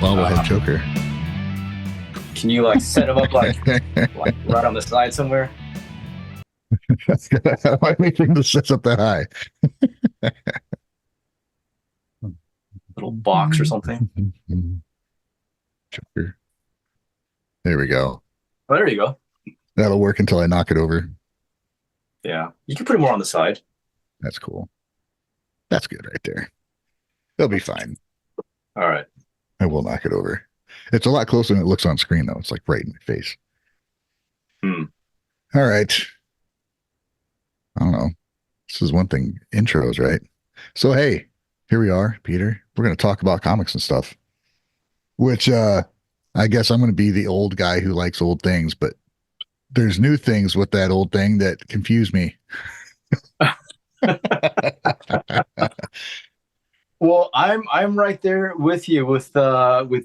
bobblehead Joker. Can you like set him up like right on the side somewhere? Why do you think this sets up that high? Little box or something. Joker. There we go. Oh, there you go. That'll work until I knock it over. Yeah, you can put it more on the side. That's cool. That's good right there. They'll be fine. All right. I will knock it over. It's a lot closer than it looks on screen, though. It's like right in my face. Hmm. All right. I don't know. This is one thing. Intros, right? So, hey, here we are, Peter. We're going to talk about comics and stuff, which I guess I'm going to be the old guy who likes old things, but there's new things with that old thing that confuse me. Well, I'm right there with you with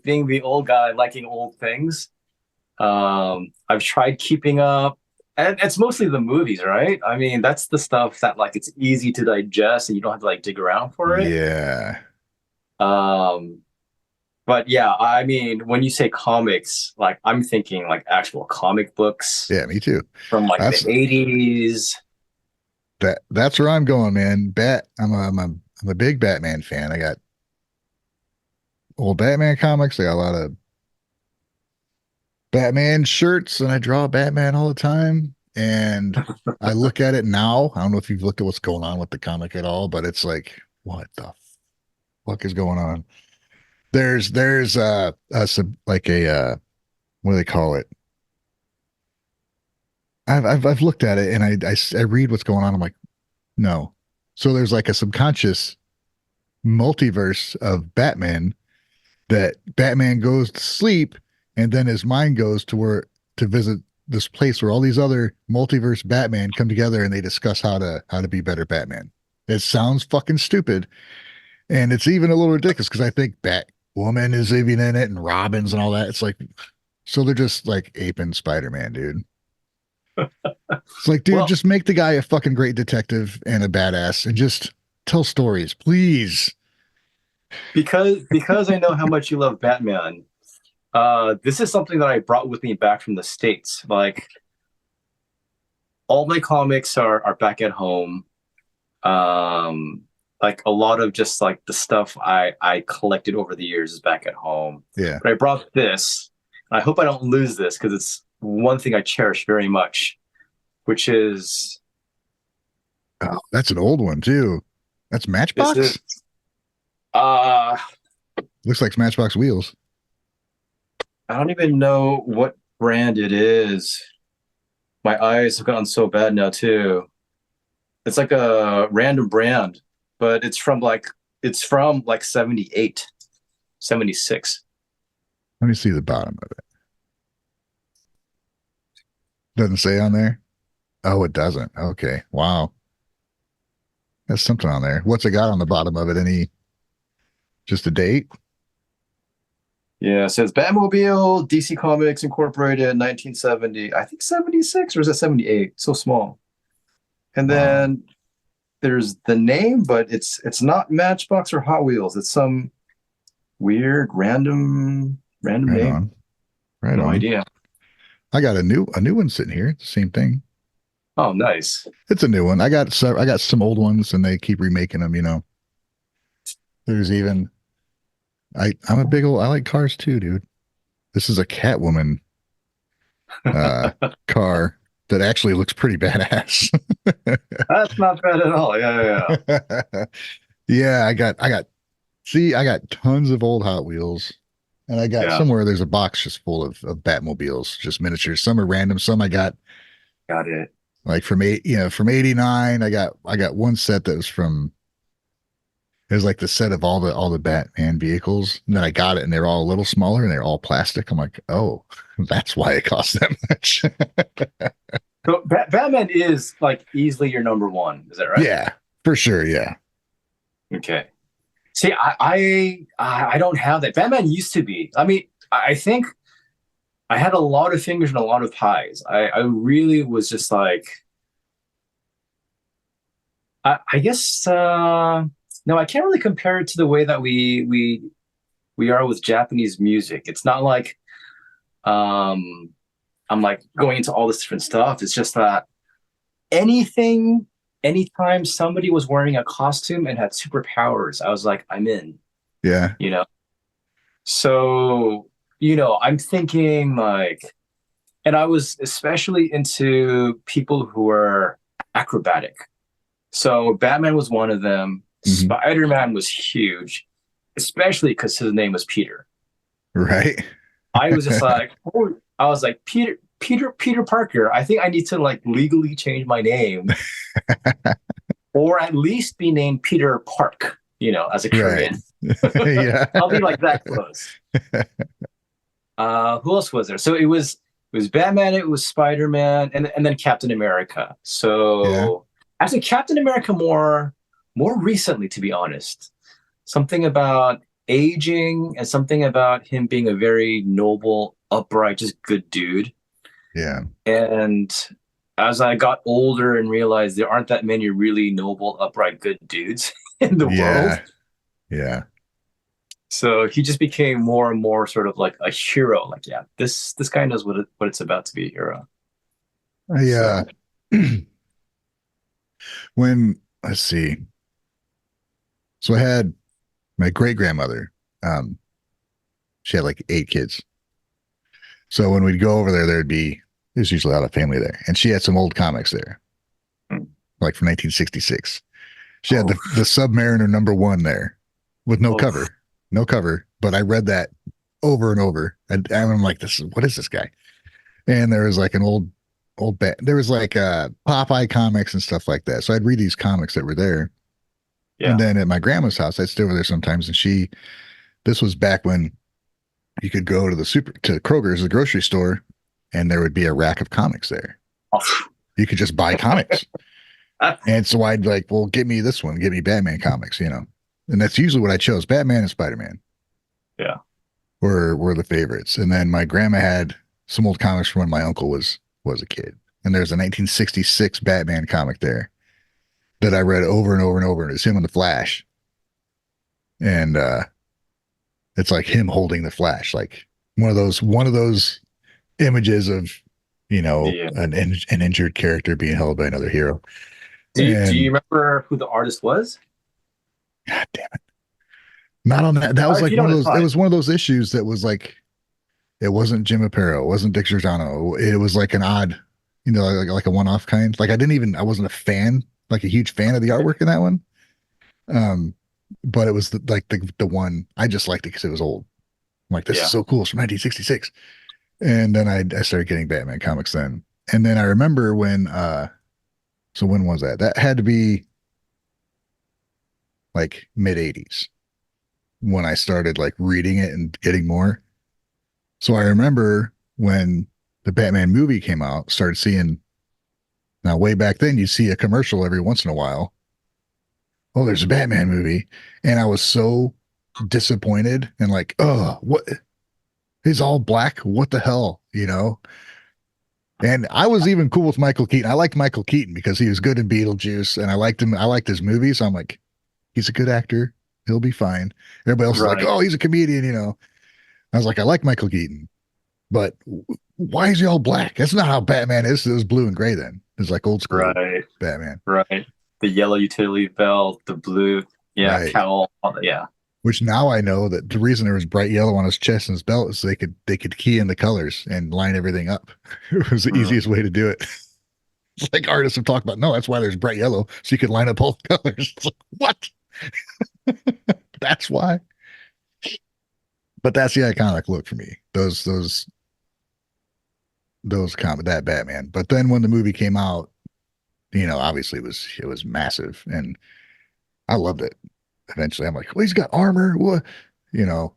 being the old guy liking old things. I've tried keeping up, and it's mostly the movies, right? I mean, that's the stuff that like it's easy to digest and you don't have to like dig around for it. Yeah. Um, but yeah, I mean, when you say comics, like I'm thinking like actual comic books Yeah, me too. from like the That's 80s. that's where I'm going, man. I'm a big Batman fan. I got old Batman comics. I got a lot of Batman shirts, and I draw Batman all the time. And I look at it now. I don't know if you've looked at what's going on with the comic at all, but it's like, what the fuck is going on? There's like a what do they call it? I've looked at it and I read what's going on. I'm like, no. So there's like a subconscious multiverse of Batman that Batman goes to sleep and then his mind goes to visit this place where all these other multiverse Batman come together and they discuss how to be better Batman. It sounds fucking stupid, and it's even a little ridiculous because I think Batwoman is even in it and Robins and all that. It's like, so they're just like aping Spider-Man, dude. It's like, dude, Well, just make the guy a fucking great detective and a badass and just tell stories, please. because I know how much you love Batman, this is something that I brought with me back from the States. Like all my comics are back at home. Um, like a lot of just like the stuff I collected over the years is back at home. Yeah. But I brought this. I hope I don't lose this because it's one thing I cherish very much, which is Oh, that's an old one too. That's this is Matchbox? uh Looks like Matchbox wheels. I don't even know what brand it is. My eyes have gotten so bad now too. It's like a random brand, but it's from like 78, 76. Let me see the bottom of it. Doesn't say on there. Oh, it doesn't. Okay. Wow. There's something on there. What's it got on the bottom of it? Any just a date? Yeah, it says Batmobile, DC Comics Incorporated, 1970. I think 76 or is it 78? So small. And Wow. then there's the name, but it's not Matchbox or Hot Wheels. It's some weird random Right name. on. Right No on. idea. I got a new one sitting here. It's the same thing. Oh, nice. It's a new one. I got some old ones and they keep remaking them, you know. There's even I'm a big old I like cars too, dude. This is a Catwoman uh car that actually looks pretty badass. That's not bad at all. Yeah, yeah, yeah. Yeah, I got tons of old Hot Wheels. And I got Yeah, somewhere there's a box just full of Batmobiles, just miniatures. Some are random, some I got got it. like from 89. I got one set that was from it was like the set of all the Batman vehicles. And then I got it and they're all a little smaller and they're all plastic. I'm like, oh, that's why it costs that much. So Batman is like easily your number one. Is that right? Yeah, for sure. Yeah. Okay. See, I don't have that. Batman used to be. I mean, I think I had a lot of fingers and a lot of pies. I really was just like, I guess no, I can't really compare it to the way that we we are with Japanese music. It's not like um I'm like going into all this different stuff. It's just that anything, anytime somebody was wearing a costume and had superpowers, I was like, I'm in, Yeah. you know? So, I'm thinking like, and I was especially into people who were acrobatic. So Batman was one of them. Hmm. Spider-Man was huge, especially because his name was Peter. Right. I was just like, oh, I was like, Peter Parker. I think I need to like legally change my name, or at least be named Peter Park. As a Right. Korean, Yeah. I'll be like that close. Who else was there? So it was Batman, it was Spider-Man, and then Captain America. Yeah. So actually, Captain America more recently, to be honest. Something about aging and something about him being a very noble, upright, just good dude. Yeah. And as I got older and realized there aren't that many really noble, upright, good dudes in the world, Yeah. Yeah. so he just became more and more sort of like a hero. Like, yeah, this guy knows what it's about to be a hero. I So when let's see. So I had my great grandmother. Um, she had like 8 kids. So when we'd go over there, there's usually a lot of family there, and she had some old comics there, like from 1966. She had oh, the Submariner #1 there with no oh cover, no cover. But I read that over and over, and I'm like, what is this guy? And there was like an old bat. There was like Popeye comics and stuff like that. So I'd read these comics that were there, and yeah. then at my grandma's house, I'd stay over there sometimes, and this was back when you could go to to Kroger's, the grocery store, and there would be a rack of comics there. Oh. You could just buy comics. And so I'd like, well, give me this one, give me Batman comics. And that's usually what I chose. Batman and Spider-Man Yeah. were the favorites. And then my grandma had some old comics from when my uncle was a kid. And there's a 1966 Batman comic there that I read over and over and over. And it's him in the Flash. And it's like him holding the Flash, like one of those images of Yeah. an injured character being held by another hero. Do you And remember who the artist was? God damn it. Not on that. That was If like you one don't, of it's those. It fine. was one of those issues that was like it wasn't Jim Aparo, it wasn't Dick Giordano. It was like an odd, like a one-off kind. Like I wasn't a fan, like a huge fan of the artwork in that one. Um, but it was the one I just liked it because it was old. I'm like, this is Yeah. so cool. It's from 1966. And then I started getting Batman comics then. And then I remember so when was that? That had to be like mid 80s when I started like reading it and getting more. So I remember when the Batman movie came out, started seeing now way back then you'd see a commercial every once in a while. Oh, there's a Batman movie. And I was so disappointed and like, oh, what, he's all black. What the hell? And I was even cool with Michael Keaton. I liked Michael Keaton because he was good in Beetlejuice and I liked him. I liked his movies. So I'm like, he's a good actor. He'll be fine. Everybody else is like, Right. oh, he's a comedian. I was like, I like Michael Keaton, but why is he all black? That's not how Batman is. It was blue and gray then. It was like old school Right. Batman. Right. The yellow utility belt, the blue, yeah, Right. cowl, yeah. Which now I know that the reason there was bright yellow on his chest and his belt is they could key in the colors and line everything up. It was the Mm. easiest way to do it. It's like artists have talked about, no, that's why there's bright yellow, so you could line up all the colors. It's like, what? That's why. But that's the iconic look for me. That Batman. But then when the movie came out, obviously it was massive, and I loved it. Eventually, I'm like, well, he's got armor. What, you know,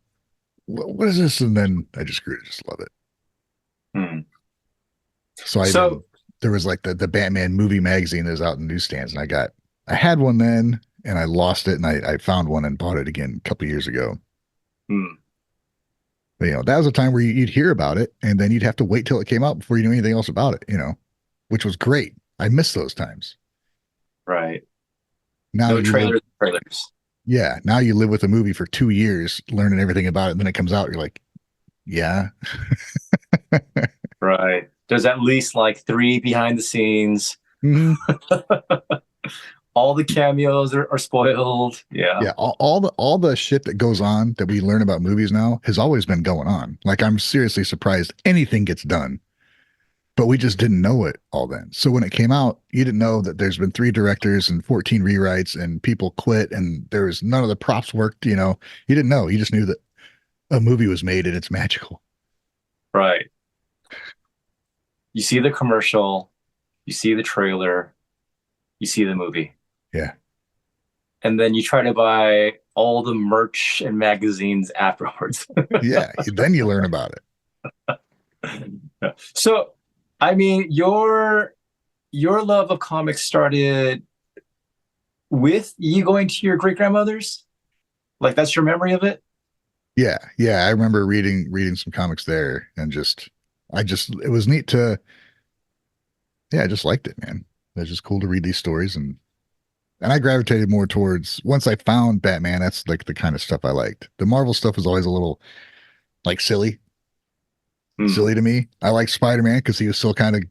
what is this? And then I just grew to just love it. Mm. So So, there was like the Batman movie magazine that was out in newsstands, and I had one then, and I lost it, and I found one and bought it again a couple years ago. mm, But, that was a time where you'd hear about it, and then you'd have to wait till it came out before you knew anything else about it. Which was great. I miss those times. right. Now No you look, trailers. Yeah. Now you live with a movie for 2 years, learning everything about it, and then it comes out, you're like, yeah. Right. There's at least like three behind the scenes. Mhm. All the cameos are spoiled. Yeah. Yeah, all the shit that goes on that we learn about movies now has always been going on. Like I'm seriously surprised anything gets done, but we just didn't know it all then. So when it came out, you didn't know that there's been 3 directors and 14 rewrites and people quit and there was none of the props worked, you know. You didn't know. You just knew that a movie was made and it's magical. Right. You see the commercial, you see the trailer, you see the movie. Yeah. And then you try to buy all the merch and magazines afterwards. Yeah. Then you learn about it. So, I mean, your love of comics started with you going to your great grandmother's? Like that's your memory of it? Yeah. Yeah. I remember reading some comics there and it was neat to, yeah, I just liked it, man. It was just cool to read these stories and I gravitated more towards once I found Batman, that's like the kind of stuff I liked. The Marvel stuff was always a little like Hmm. silly to me. I liked Spider-Man because he was still kind of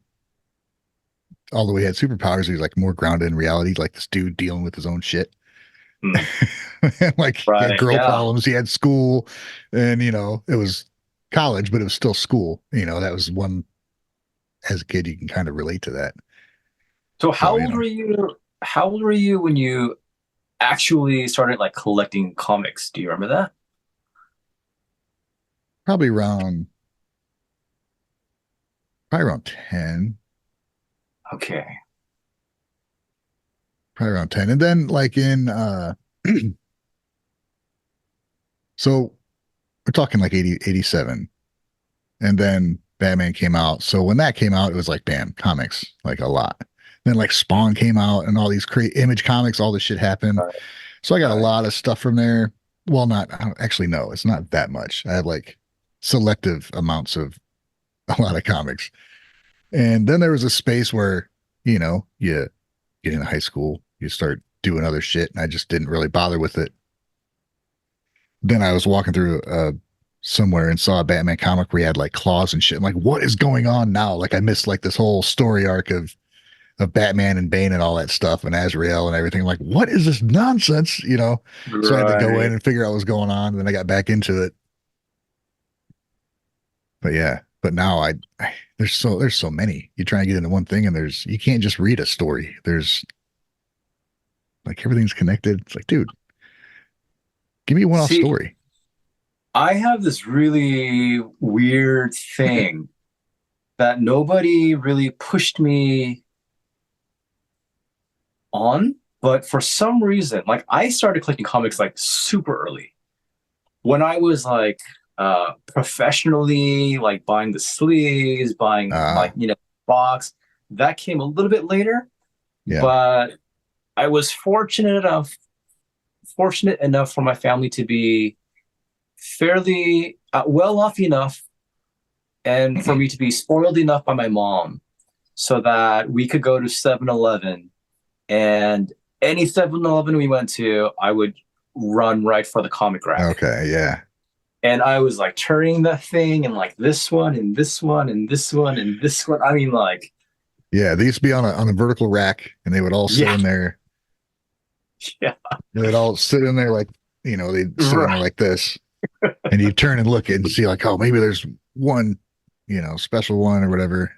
although he had superpowers, he was like more grounded in reality, like this dude dealing with his own shit. Hmm. Like he had Right. girl Yeah. problems, he had school, and it was college, but it was still school. That was one as a kid you can kind of relate to that. So So, how old were you? How old were you when you actually started like collecting comics? Do you remember that? probably around probably around 10, Okay. probably around 10. And then like in so we're talking like 80 87, and then Batman came out. So when that came out, it was like bam, comics, like a lot. Then like Spawn came out and all these create image comics, all this shit happened. Right. So I got a Right. lot of stuff from there. Well, not actually, no, it's not that much. I have like selective amounts of a lot of comics. And then there was a space where, you get into high school, you start doing other shit, and I just didn't really bother with it. Then I was walking through somewhere and saw a Batman comic where he had like claws and shit. I'm like, what is going on now? Like I missed like this whole story arc of Batman and Bane and all that stuff and Azrael and everything. I'm like, what is this nonsense? So I had to go in Right. and figure out what was going on. And then I got back into it. But yeah, but now there's so many. You try and get into one thing and you can't just read a story. There's like everything's connected. It's like, dude, give me a one-off See, story. I have this really weird thing that nobody really pushed me on, but for some reason, like I started collecting comics like super early. When I was like professionally like buying the sleeves, buying Uh like, box, that came a little bit later, yeah. but I was fortunate enough for my family to be fairly well off enough and for me to be spoiled enough by my mom so that we could go to 7-Eleven and any 7-Eleven we went to, I would run right for the comic rack. Okay, yeah. And I was like turning the thing and like this one and this one and this one and this one. I mean, like, Yeah, they used to be on a vertical rack and they would all sit yeah, in there. yeah, They would all sit in there like, they'd sit in there right. like this. And you turn and look and see like, oh, maybe there's one, special one or whatever.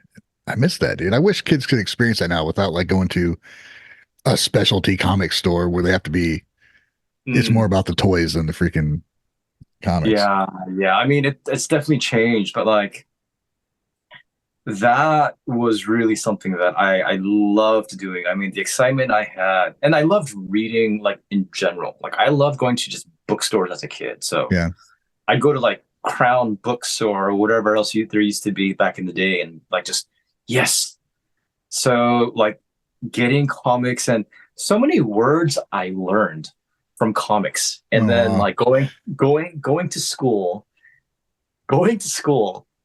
I miss that, dude. I wish kids could experience that now without like going to a specialty comic store where they have to be. It's more Mm, about the toys than the freaking comics. yeah, yeah. I mean, it's definitely changed, but like that was really something that I loved doing. I mean, the excitement I had, and I loved reading like in general. Like I loved going to just bookstores as a kid. So Yeah. I'd go to like Crown Bookstore or whatever else there used to be back in the day, and like just yes. So like getting comics and so many words I learned from comics, and then Oh, like going to school,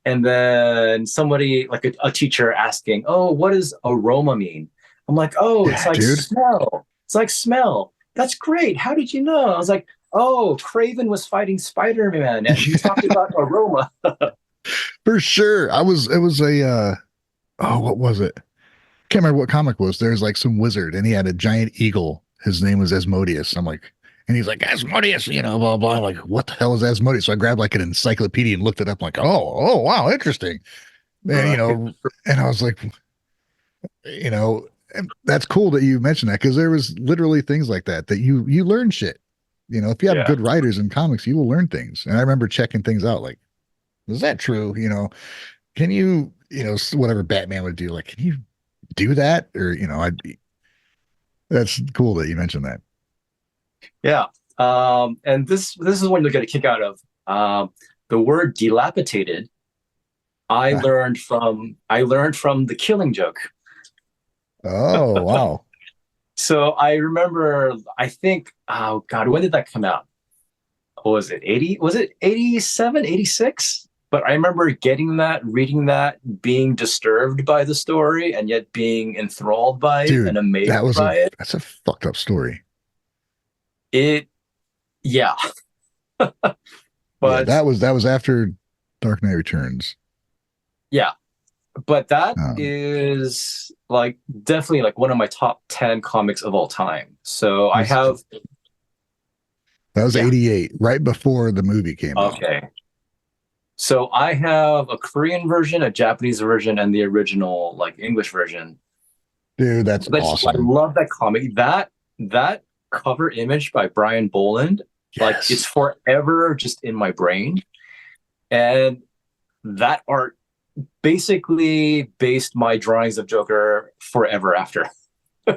and then somebody like a teacher asking, "Oh, what does aroma mean?" I'm like, "Oh, it's yeah, like dude. smell. It's like smell." that's great. How did you know? I was like, oh, Craven was fighting Spider-Man and he talked about aroma. For sure. It was a, oh, what was it? Can't remember what comic it was. There's like some wizard and he had a giant eagle. His name was Asmodeus. I'm like, and he's like, Asmodeus, blah, blah. I'm like, what the hell is Asmodeus? So I grabbed like an encyclopedia and looked it up. I'm like, wow, interesting. And, Right. and I was like, you know, and that's cool that you mentioned that because there was literally things like that you learn shit. If you have Yeah. good writers in comics, you will learn things. And I remember checking things out like, is that true? Can you, whatever Batman would do, like, can you do that? Or, that's cool that you mentioned that. Yeah. And this is one you'll get a kick out of. The word dilapidated, I learned from the Killing Joke. Oh, wow. So I remember, I think, oh God, when did that come out? What was it? 80? Was it 87, 86? But I remember getting that, reading that, being disturbed by the story, and yet being enthralled by it and Dude, amazed by it. that's a fucked up story. It, yeah. Yeah, But that was after Dark Knight Returns. yeah, but that Um, is like definitely like one of my top 10 comics of all time. So I was have, that was yeah, 88, right before the movie came out. okay. So I have a Korean version, a Japanese version, and the original like English version. Dude, that's I awesome. love that comic. That cover image by Brian Boland, like it's Yes. forever just in my brain. And that art basically based my drawings of Joker forever after.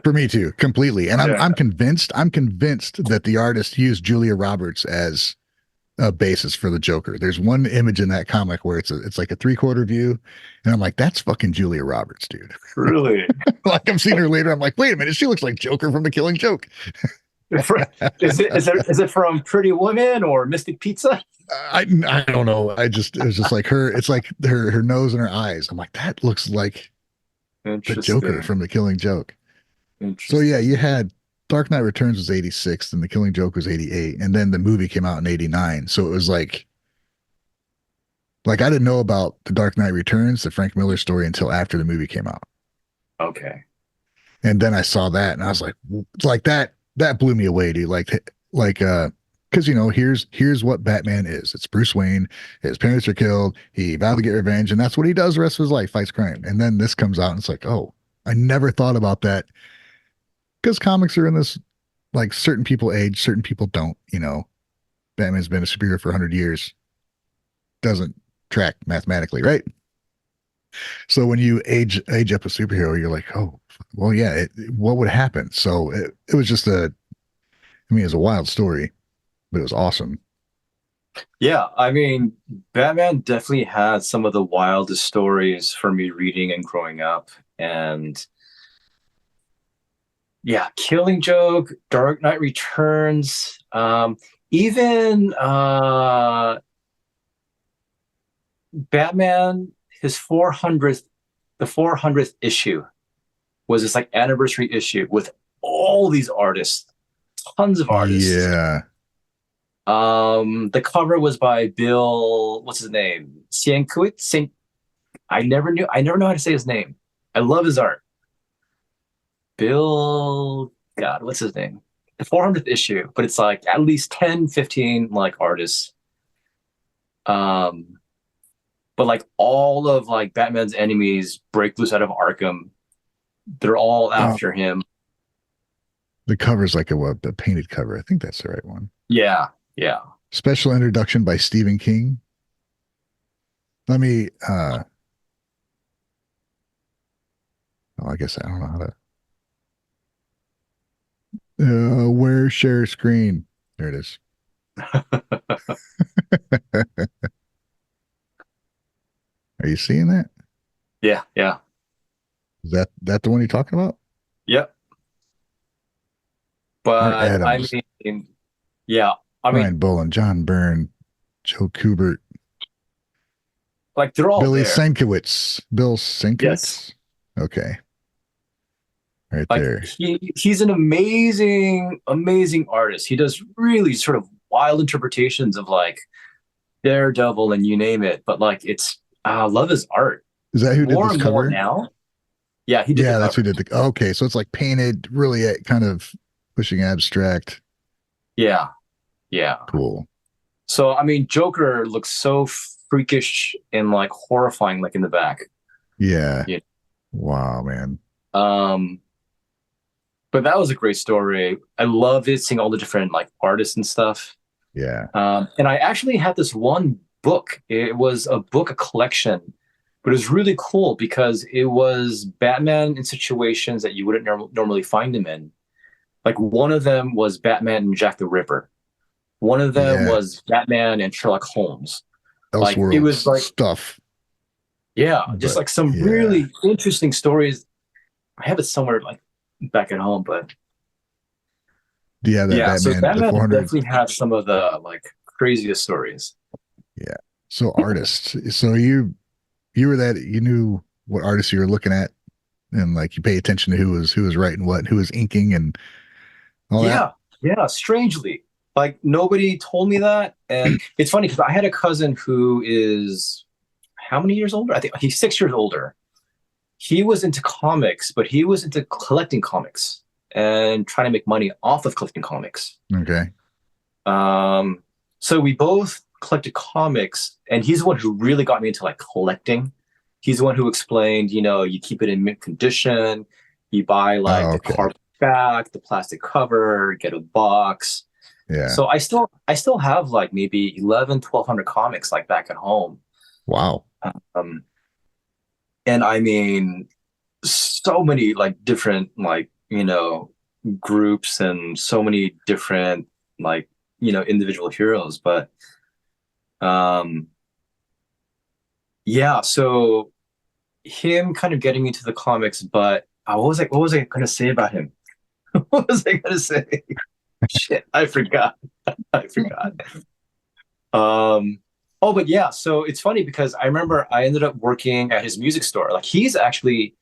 For me too, completely. And Yeah. I'm convinced that the artist used Julia Roberts as a basis for the Joker. There's one image in that comic where it's like a 3/4 view, and I'm like, that's fucking Julia Roberts, dude. Really? Like I'm seeing her later, I'm like, wait a minute, she looks like Joker from The Killing Joke. Is it from Pretty Woman or Mystic Pizza? I don't know. It was just like her. It's like her nose and her eyes. I'm like, that looks like the Joker Interesting. from The Killing Joke. So yeah, Interesting. you had Dark Knight Returns was 86 and The Killing Joke was 88 and then the movie came out in 89. So it was like I didn't know about The Dark Knight Returns, the Frank Miller story until after the movie came out. Okay. And then I saw that and I was like that blew me away, dude. Like because here's what Batman is. It's Bruce Wayne. His parents are killed. He vowed to get revenge, and that's what he does the rest of his life, fights crime. And then this comes out, and it's like, oh, I never thought about that because comics are in this like certain people age, certain people don't. Batman's been a superhero for 100 years, doesn't track mathematically, right? So when you age up a superhero, you're like, oh, well, yeah, what would happen? So it was just I mean, it's a wild story, but it was awesome. Yeah, I mean, Batman definitely had some of the wildest stories for me reading and growing up. And yeah, Killing Joke, Dark Knight Returns, even Batman, his 400th, the 400th issue was this like anniversary issue with all these artists, tons of artists. Yeah. The cover was by Bill, what's his name? Sienkiewicz. I never know how to say his name. I love his art. Bill, God, what's his name? The 400th issue, but it's like at least 10, 15 like artists. Um, but like all of like Batman's enemies break loose out of Arkham. They're all Oh, after him. the cover's like a painted cover. I think that's the right one. Yeah, yeah. Special introduction by Stephen King. Let me oh, I guess I don't know how to where share screen. There it is. Are you seeing that? Yeah, yeah. Is that the one you're talking about? Yep. Art But I Adams, mean, yeah. I mean, Brian Boland, John Byrne, Joe Kubert, like they're all Billy there. Sienkiewicz. Bill Yes. Sienkiewicz? Okay. right Like there. he's an amazing artist. He does really sort of wild interpretations of like Daredevil and you name it. But like I love his art Is that who did more this and more cover? now. Yeah, he did the Yeah, that's who cover. did the. Okay, so it's like painted, really kind of pushing abstract. Yeah, yeah. Cool. So I mean, Joker looks so freakish and like horrifying, like in the back. Yeah. Yeah. Wow, man. Um, but that was a great story. I loved it, seeing all the different like artists and stuff. Yeah. And I actually had this one book. It was a book, a collection, but it was really cool because it was Batman in situations that you wouldn't normally find him in. Like one of them was Batman and Jack the Ripper. One of them Yeah. was Batman and Sherlock Holmes. Like it was Elseworlds like, stuff. yeah, just But like some yeah. really interesting stories. I have it somewhere like back at home, but Do you have that yeah. So Batman, the Batman 400? definitely has some of the like craziest stories. Yeah. So artists. So you were that you knew what artists you were looking at, and like you pay attention to who was writing what, who was inking and all that. Yeah, yeah. Strangely, like nobody told me that, and it's funny because I had a cousin who is how many years older? I think he's 6 years older. He was into comics, but he was into collecting comics and trying to make money off of collecting comics. Okay. Um, so we both collected comics, and he's the one who really got me into like collecting. He's the one who explained, you keep it in mint condition, you buy like Oh, the okay. cardboard back, the plastic cover, get a box. Yeah. So I still have like maybe 11, 1,200 comics like back at home. Wow. Um, and I mean, so many like different like, groups and so many different like, individual heroes. But um, yeah, so him kind of getting me to the comics, but what was I gonna say about him? What was I gonna say? Shit, I forgot. I forgot. Um, oh, but yeah, so it's funny because I remember I ended up working at his music store. Like he's actually,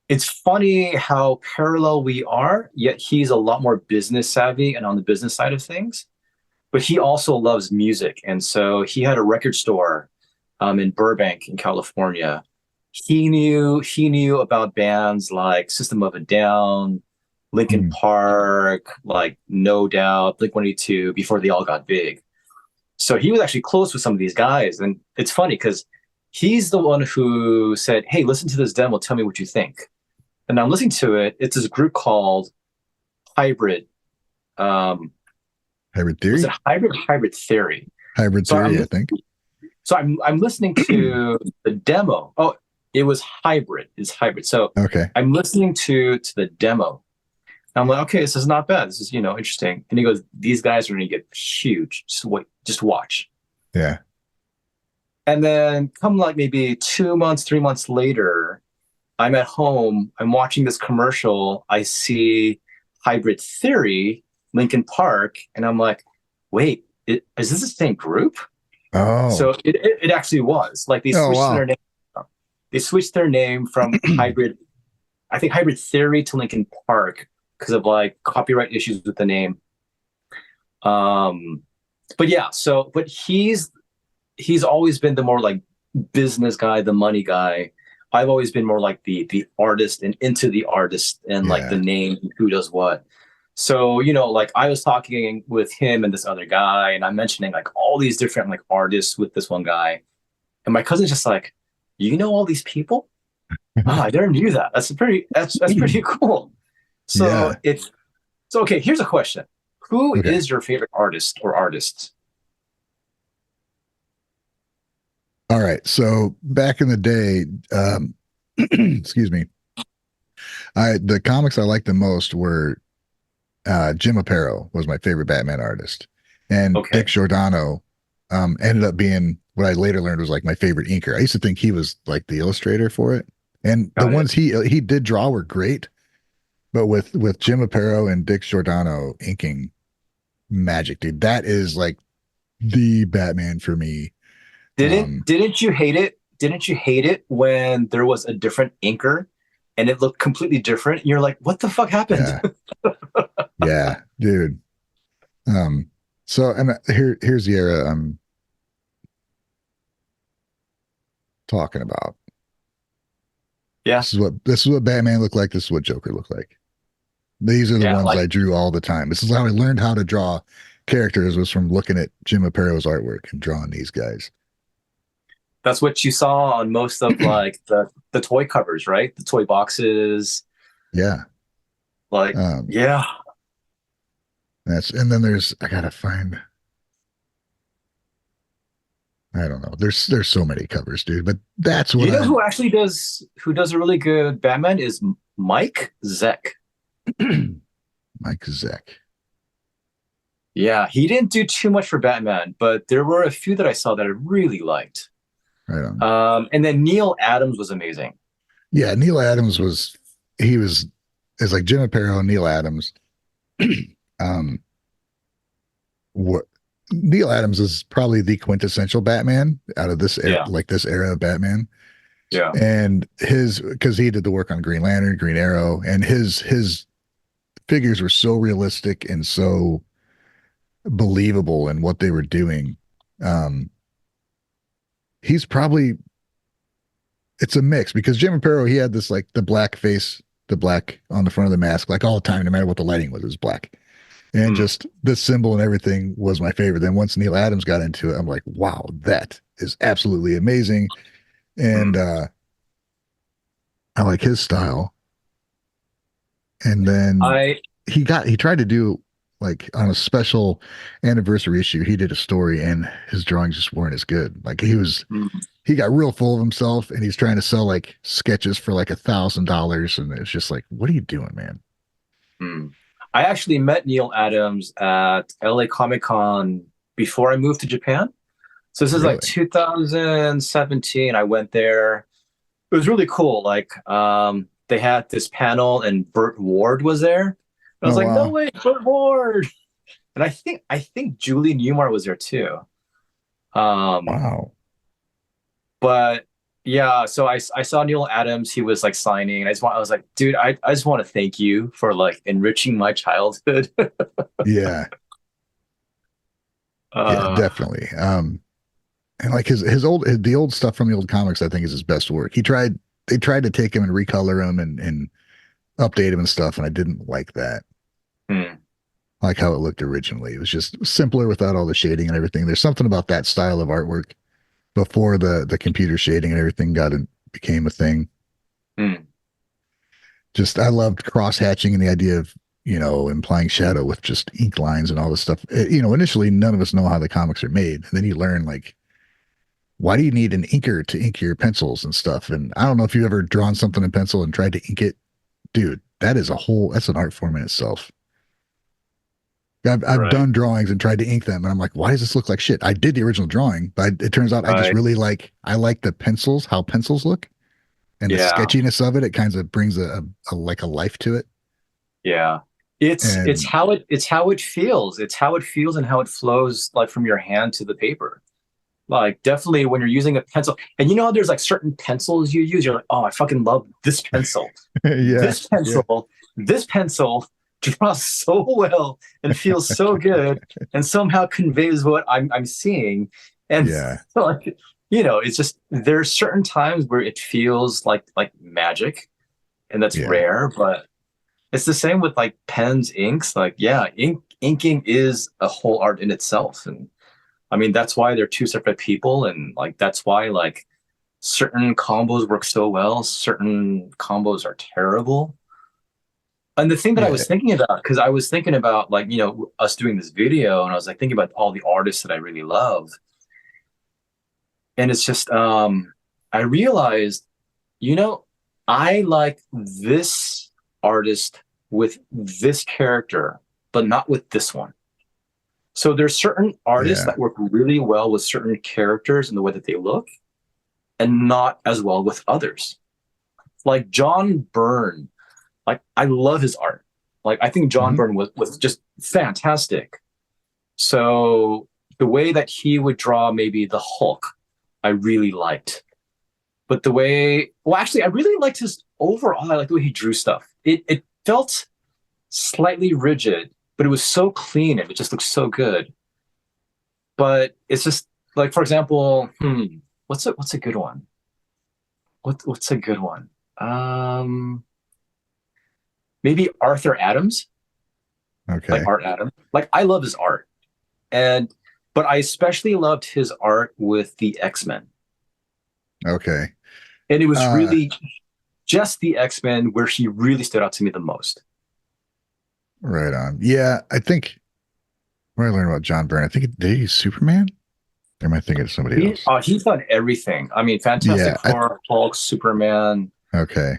it's funny how parallel we are, yet he's a lot more business savvy and on the business side of things. But he also loves music. And so he had a record store in Burbank in California. He knew about bands like System of a Down, Linkin Hmm. Park, like No Doubt, Blink 182 before they all got big. So he was actually close with some of these guys. And it's funny because he's the one who said, "Hey, listen to this demo. Tell me what you think." And I'm listening to it. It's this group called Hybrid. Um, Hybrid was it theory? Hybrid Theory? Hybrid So I'm theory, I think. I'm listening to the demo. Oh, it was Hybrid. It's Hybrid. So Okay. I'm listening to the demo. And I'm like, okay, this is not bad. This is interesting. And he goes, these guys are going to get huge. Just wait, just watch. Yeah. And then come like maybe 2 months, 3 months later, I'm at home. I'm watching this commercial. I see Hybrid Theory, Linkin Park, and I'm like, wait, is this the same group? So Oh. it actually was like they Oh switched their wow. name. They switched their name from Hybrid, I think Hybrid Theory to Linkin Park because of like copyright issues with the name. Um, but yeah, so but he's always been the more like business guy, the money guy. I've always been more like the artist and into the artist and like the Yeah. name, who does what. So, like I was talking with him and this other guy, and I'm mentioning like all these different like artists with this one guy. And my cousin's just like, you know all these people? Oh, I never knew that. That's pretty cool. So Yeah. okay, here's a question. Who Okay. is your favorite artist or artists? All right. So back in the day, excuse me, the comics I liked the most were Jim Aparo was my favorite Batman artist, and Dick Okay, Giordano ended up being what I later learned was like my favorite inker. I used to think he was like the illustrator for it, and the got it. ones he did draw were great, but with Jim Aparo and Dick Giordano inking, magic, dude. That is like the Batman for me. Didn't Um, didn't you hate it? Didn't you hate it when there was a different inker and it looked completely different. And you're like, what the fuck happened? Yeah. Yeah, dude. Um, so and here's the era I'm talking about. Yeah, This is what Batman looked like. This is what Joker looked like. These are the yeah, ones like I drew all the time. This is how I learned how to draw characters was from looking at Jim Apato's artwork and drawing these guys. that's what you saw on most of like the toy covers, right? The toy boxes, Yeah. like Um, yeah, that's and then there's I gotta find I don't know. There's so many covers, dude. But that's what you know I who actually does a really good Batman is Mike Zeck. Mike Zeck. Yeah, he didn't do too much for Batman, but there were a few that I saw that I really liked. Right on. And then Neil Adams was amazing. Yeah, Neil Adams was he was is like Jim Aparo and Neil Adams. um what Neil Adams is probably the quintessential Batman out of this era, Yeah, like this era of Batman. yeah, And his because he did the work on Green Lantern, Green Arrow, and his figures were so realistic and so believable in what they were doing. Um, he's probably it's a mix because Jim Aparo he had this like the black face, the black on the front of the mask, like all the time, no matter what the lighting was, it was black. And mm, just this symbol and everything was my favorite. Then once Neil Adams got into it, I'm like, wow, that is absolutely amazing. And mm. I like his style. And then I he tried to do like on a special anniversary issue, he did a story and his drawings just weren't as good. Like mm, he got real full of himself and he's trying to sell like sketches for like $1,000. And it's just like, what are you doing, man? mm. I actually met Neil Adams at LA Comic Con before I moved to Japan. So this is like Really? 2017. I went there. It was really cool. Like, they had this panel and Burt Ward was there. And I was Oh like, no wow. way, Burt Ward. And I think Julie Newmar was there too. Um, Wow. but yeah, so I saw Neil Adams. He was like signing, and I was like, dude, I just want to thank you for like enriching my childhood. Yeah. Yeah, uh, definitely. And like his old the old stuff from the old comics, I think is his best work. They tried to take him and recolor him and update him and stuff, and I didn't like that. hmm, Like how it looked originally. It was just simpler without all the shading and everything. There's something about that style of artwork before the computer shading and everything became a thing. hmm, Just I loved cross hatching and the idea of implying shadow with just ink lines and all this stuff. Initially none of us know how the comics are made, and then you learn like why do you need an inker to ink your pencils and stuff? And I don't know if you've ever drawn something in pencil and tried to ink it, dude. That's an art form in itself. I've right, done drawings and tried to ink them, and I'm like, why does this look like shit? I did the original drawing, but it turns out I just right, really I like the pencils, how pencils look, and the yeah, sketchiness of it. It kind of brings a like a life to it. yeah. It's And how it feels. It's how it feels and how it flows like from your hand to the paper. Like definitely when you're using a pencil, and you know how there's like certain pencils you use, you're like, oh, I fucking love this pencil. yeah, This yeah, pencil, this pencil draws so well and feels so good and somehow conveys what I'm seeing. And yeah, like, it's just there's certain times where it feels like magic and that's yeah, rare, but it's the same with like pens, inks. Like, yeah, inking is a whole art in itself. And I mean, that's why they're two separate people. And like, that's why like certain combos work so well, certain combos are terrible. And the thing that I yeah, was thinking about, because I was thinking about like, us doing this video, and I was like thinking about all the artists that I really love. And it's just, I realized, you know, I like this artist with this character, but not with this one. So there's certain artists yeah, that work really well with certain characters and the way that they look, and not as well with others. Like John Byrne, like I love his art. Like I think John hmm Byrne was just fantastic. So the way that he would draw maybe the Hulk, I really liked. But the way, well, actually, I really liked overall, I like the way he drew stuff. It felt slightly rigid, but it was so clean and it just looked so good. But it's just like, for example, what's a good one? What's a good one? Um, Maybe Arthur Adams, like Okay. Art Adams. Like I love his art, and but I especially loved his art with the X-Men, Okay. and it was Uh, really just the X-Men where he really stood out to me the most. right on. Yeah, I think where I learned about John Byrne, I think did he use Superman? Or am I thinking of somebody else? He's done everything. I mean, Yeah. Fantastic Four, Hulk, Superman. Okay.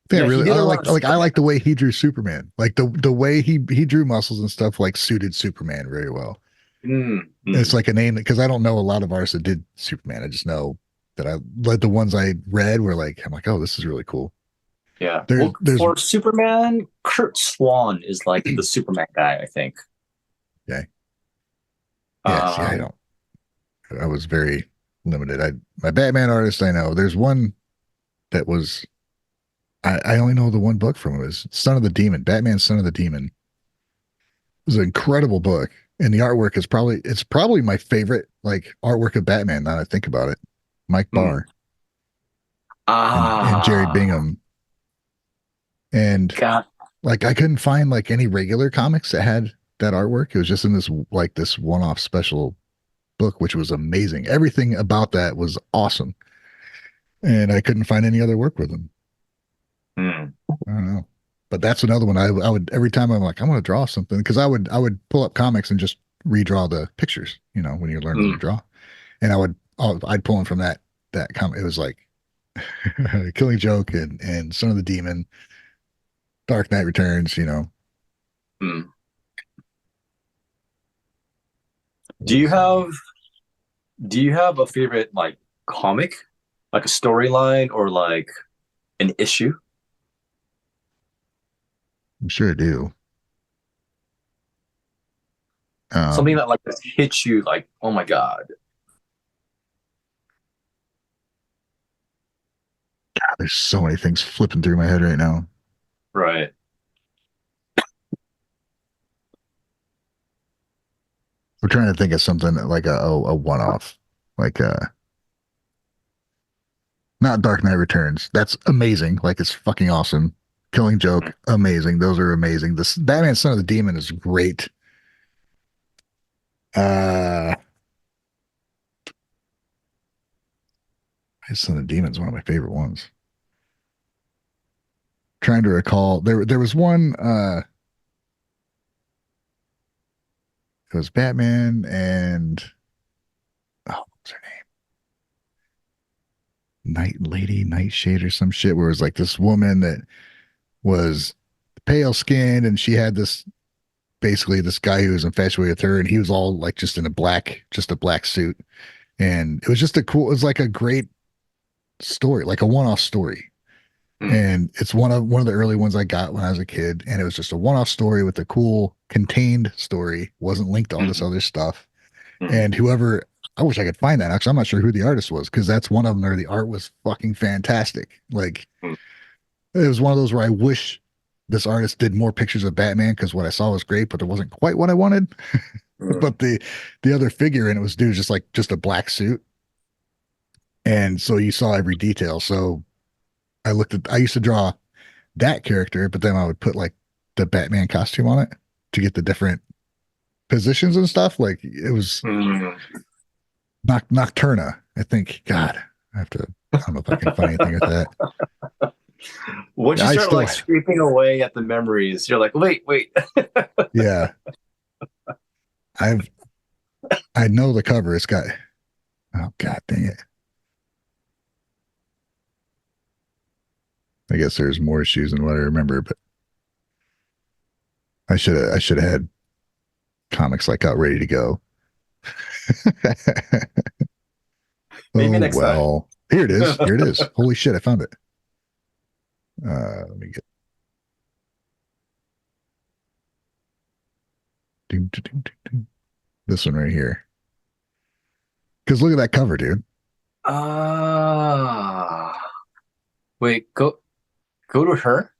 I think I Yeah, he really did I a lot like of like I Superman. like the way he drew Superman. Like the way he drew muscles and stuff like suited Superman very well. Mm, It's mm, like a name because I don't know a lot of artists that did Superman. I just know that I like the ones I read were like I'm like, oh, this is really cool. yeah. There's Well, there's for Superman, Kurt Swan is like the Superman guy, I think. yeah. Yeah, see, Um, I was very limited. My Batman artist I know. There's one that was I only know the one book from it was Son of the Demon, Batman Son of the Demon. It was an incredible book. And the artwork is probably my favorite like artwork of Batman now that I think about it. Mike mm. Barr and Jerry Ah, Bingham. And God. like I couldn't find like any regular comics that had that artwork. It was just in this one-off special book, which was amazing. Everything about that was awesome. And I couldn't find any other work with him. Mm, I don't know. But that's another one I would every time I'm like, I'm gonna draw something because I would pull up comics and just redraw the pictures, when you're learning to mm. draw. And I'd pull in from that comic. It was like Killing Joke and Son of the Demon, Dark Knight Returns. Mm. Do you Was have do you have a favorite like comic, like a storyline or like an issue? I'm sure I do. Something Um, that like hits you like, oh my God. there's so many things flipping through my head right now. Right. We're trying to think of something like a one off, like not Dark Knight Returns. That's amazing. Like it's fucking awesome. Killing Mm. Joke, amazing. Those are amazing. This Batman Son of the Demon is great. Uh Son of the Demon is one of my favorite ones. Trying to recall. There was one it was Batman and what's her name? Night Lady, Nightshade or some shit where it was like this woman that was pale skinned and she had this basically this guy who was infatuated with her and he was all like just in just a black suit. And it was just it was like a great story, like a one off story. Mm. And it's one of the early ones I got when I was a kid. And it was just a one off story with a cool contained story, wasn't linked to all this Mm. other stuff. Mm. And whoever I wish I could find that actually. I'm not sure who the artist was because that's one of them where the art was fucking fantastic. Like Mm. it was one of those where I wish this artist did more pictures of Batman because what I saw was great, but it wasn't quite what I wanted. Mm. But the other figure in it was dude just a black suit, and so you saw every detail. So I used to draw that character, but then I would put like the Batman costume on it to get the different positions and stuff. Like it was Mm. Nocturna. I think. God, I have to. I don't know if I can find anything with that. Once you I start still, like scraping away at the memories, you're like, wait, wait. yeah, I've I know the cover. It's got. Oh God, dang it! I guess there's more issues than what I remember, but I should have had comics like out ready to go. Maybe Oh next time. well. Here it is. Here it is. Holy shit, I found it. Let me get this one right here. Because look at that cover, dude. Ah, wait, go. Go to her.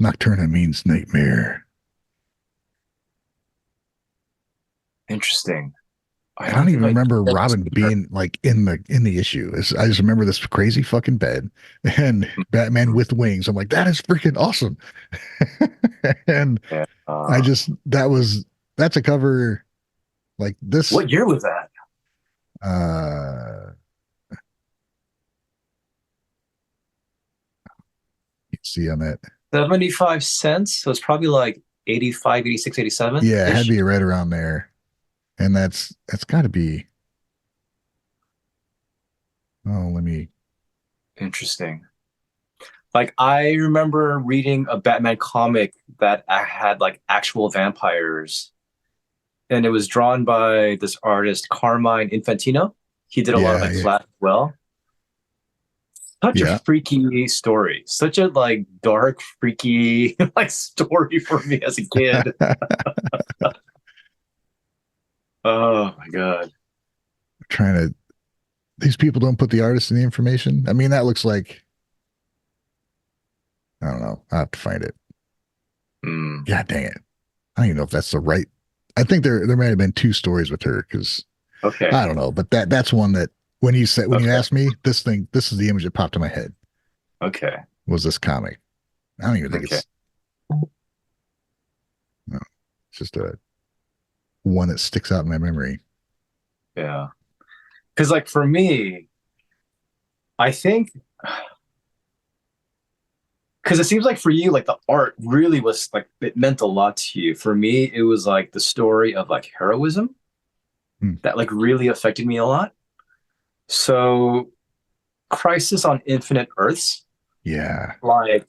Nocturna means nightmare. Interesting. I I don't don't even think I remember ever Robin seen her. being like in the issue. I just remember this crazy fucking bed and Batman Mhm. with wings. I'm like, that is freaking awesome. And Yeah. I just that's a cover like this. What year was that? Uh, you see on that. 75 cents. So it's probably like 85, 86, 87 Yeah, it had to ish. be right around there, and that's got to be. Oh, let me. Interesting. Like I remember reading a Batman comic that I had like actual vampires, and it was drawn by this artist Carmine Infantino. He did a lot of Yeah, like yeah, Flash as well. Such a yeah. freaky story, such a like dark, freaky like story for me as a kid. Oh my god. Trying to. These people don't put the artist in the information. I mean, that looks like I don't know. I have to find it. Mm, God dang it! I don't even know if that's the right. I think there might have been two stories with her because okay. I don't know, but that's one that when you Okay. asked me this is the image that popped in my head Okay. was this comic. I don't even think Okay. it's no, it's just a one that sticks out in my memory. Yeah. Because like for me, I think because it seems like for you, like the art really was like it meant a lot to you. For me, it was like the story of like heroism Hmm. that like really affected me a lot. So Crisis on Infinite Earths, Yeah, like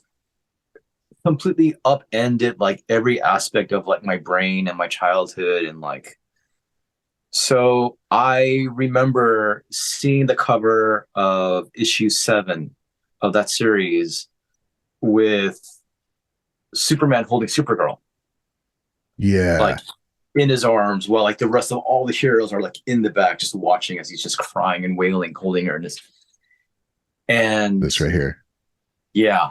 completely upended like every aspect of like my brain and my childhood and like so I remember seeing the cover of issue 7 of that series with Superman holding Supergirl like yeah. in his arms while like the rest of all the heroes are like in the back just watching as he's just crying and wailing holding her in his and This right here. yeah,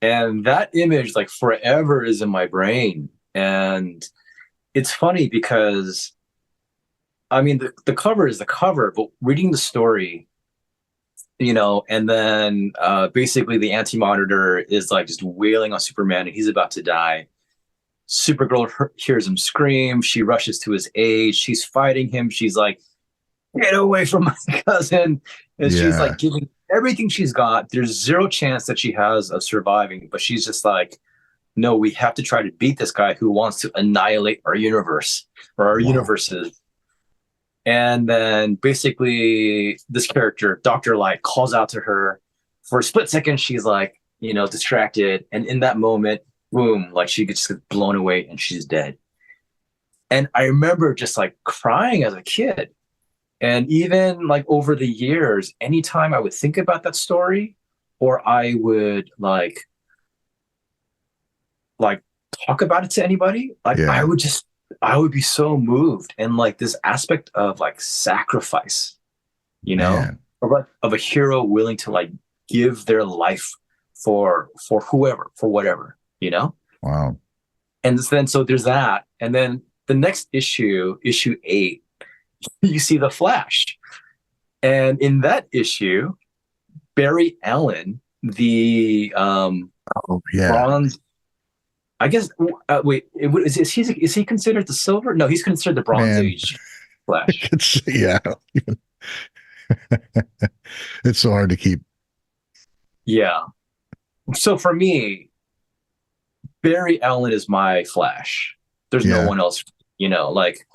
and that image like forever is in my brain. And it's funny because I mean the cover is the cover, but reading the story, and then basically the anti-monitor is like just wailing on Superman and he's about to die. Supergirl hears him scream. She rushes to his aid. She's fighting him. She's like, get away from my cousin. And she's Yeah. like giving everything she's got. There's zero chance that she has of surviving, but she's just like, no, we have to try to beat this guy who wants to annihilate our universe or our Whoa. universes. And then basically, this character, Dr. Light, calls out to her. For a split second, she's like, distracted. And in that moment, boom, like she gets blown away and she's dead. And I remember just like crying as a kid. And even like over the years, anytime I would think about that story, or I would like talk about it to anybody, like Yeah, I would be so moved. And like this aspect of like sacrifice, you know, man. of a hero willing to like give their life for whoever, for whatever, you know? Wow. And then so there's that. And then the next issue, issue 8, you see the Flash. And in that issue, Barry Allen, the Oh yeah. bronze, I guess. Wait, is he considered the silver? No, he's considered the Bronze Man, Age Flash. yeah. It's so hard to keep. Yeah. So for me, Barry Allen is my Flash. There's no Yeah. one else, like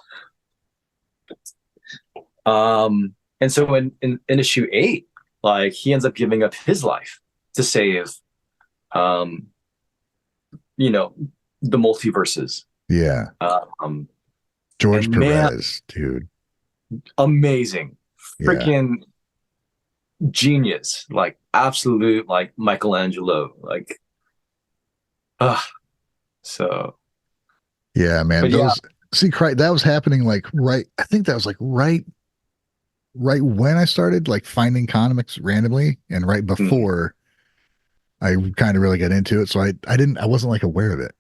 and so in issue 8, like he ends up giving up his life to save um, you know, the multiverses. Yeah. Um George and man, Perez, dude. amazing. Yeah. Freaking genius. Like absolute like Michelangelo. Like so Yeah, man. but yeah. Those see that was happening like right. I think that was like right when I started like finding comics randomly and right Mm, before. I kind of really got into it. So I wasn't like aware of it.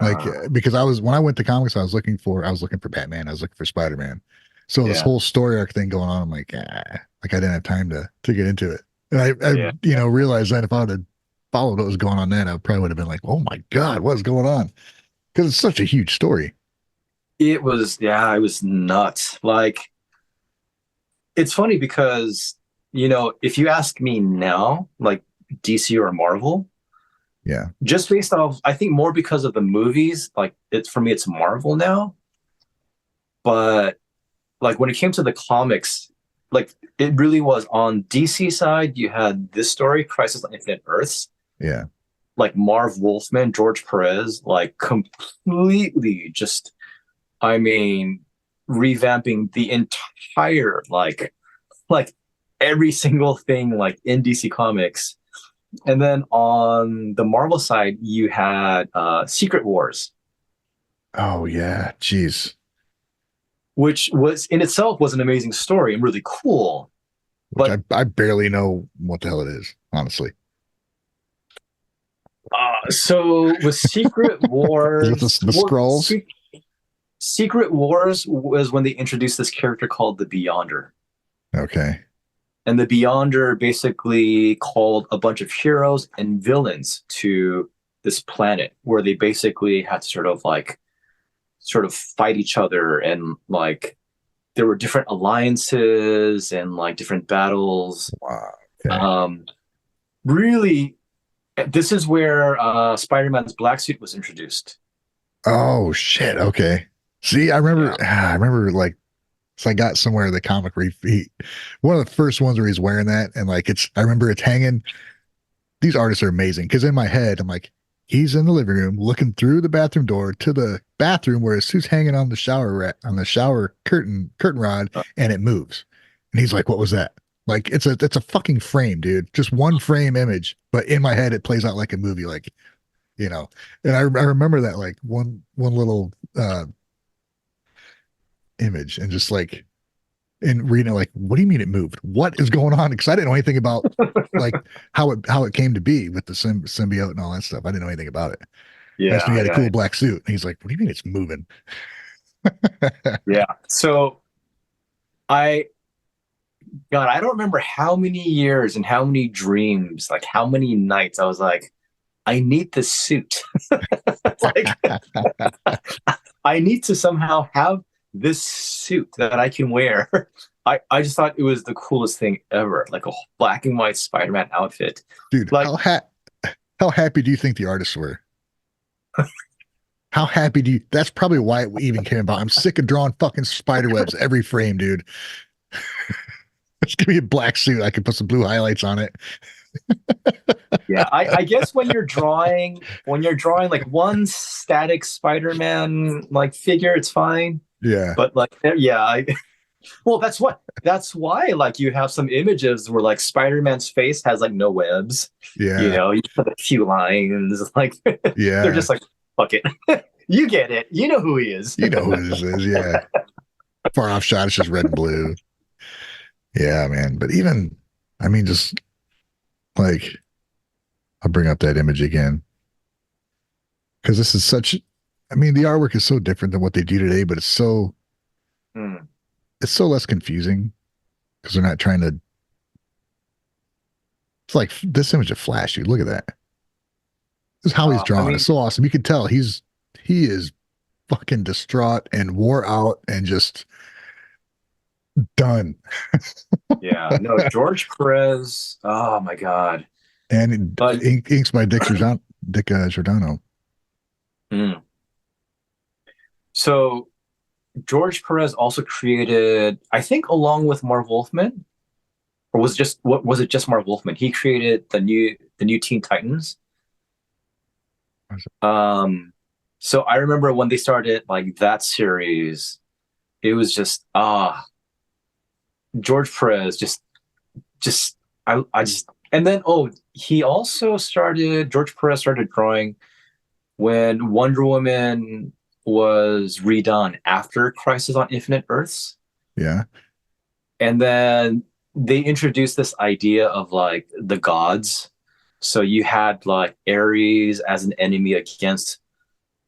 Like Uh, because when I went to comics, I was looking for Batman, I was looking for Spider-Man. So this yeah, whole story arc thing going on, I'm like, like I didn't have time to get into it. And I yeah. realized that if I would have followed what was going on then, I probably would have been like, oh my God, what's going on? Because it's such a huge story. It was nuts. Like, it's funny because, if you ask me now, like DC or Marvel, Yeah. just based off, I think more because of the movies, like it's for me, it's Marvel now. But like when it came to the comics, like it really was on DC side, you had this story, Crisis on Infinite Earths, Yeah. like Marv Wolfman, George Perez, like completely just, I mean, revamping the entire like every single thing like in DC Comics. And then on the Marvel side, you had Secret Wars, Oh yeah. Jeez. which was in itself was an amazing story and really cool. Which But I barely know what the hell it is, honestly. so with Secret Is it Wars, the scrolls? Secret Wars was when they introduced this character called the Beyonder. Okay. And the Beyonder basically called a bunch of heroes and villains to this planet where they basically had to sort of fight each other, and like there were different alliances and like different battles. Wow. Okay. Um, really, this is where Spider-Man's black suit was introduced. Oh shit. Okay. See, Yeah. I remember like, so I got somewhere the comic where one of the first ones where he's wearing that, and like I remember it's hanging. These artists are amazing because in my head, I'm like, he's in the living room looking through the bathroom door to the bathroom where his suit's hanging on the on the shower curtain rod, and it moves. And he's like, "What was that?" Like it's a fucking frame, dude. Just one frame image, but in my head it plays out like a movie, like you know. And I remember that like one little image, and just like and reading it like, what do you mean it moved? What is going on? Because I didn't know anything about like how it came to be with the symbiote and all that stuff. I didn't know anything about it. I just knew he Yeah, had a yeah, cool black suit. And he's like, what do you mean it's moving? yeah. So I God, I don't remember how many years and how many dreams, like how many nights I was like, I need this suit. Like I need to somehow have this suit that I can wear. I just thought it was the coolest thing ever, like a black and white Spider-Man outfit. Dude, Like, how happy do you think the artists were? How happy do you that's probably why it even came about. I'm sick of drawing fucking spider webs every frame, dude. Just give me a black suit. I can put some blue highlights on it. yeah, I guess when you're drawing like one static Spider-Man like figure, it's fine. Yeah. But like, yeah, well, that's why like you have some images where like Spider-Man's face has like no webs, Yeah. you have a few lines, like they're Yeah. just like, fuck it. You get it. You know who he is. You know who this is. Yeah. Far off shot, it's just red and blue. Yeah, man. But even, I mean, just like, I'll bring up that image again because this is such, I mean, the artwork is so different than what they do today, but Hmm. it's so less confusing because they're not trying to, it's like this image of Flash, dude. Look at that. This is how he's I drawn. It's mean, so awesome. You can tell he is fucking distraught and wore out and just done. yeah, no, George Perez. Oh my God. And But inks by Dick Giordano. mm. So George Perez also created, I think, along with Marv Wolfman, or was it just Marv Wolfman? He created the new Teen Titans. Um, so I remember when they started like that series, it was just George Perez just I just and then he also started George Perez started drawing when Wonder Woman was redone after Crisis on Infinite Earths. Yeah. And then they introduced this idea of like the gods. So you had like Ares as an enemy against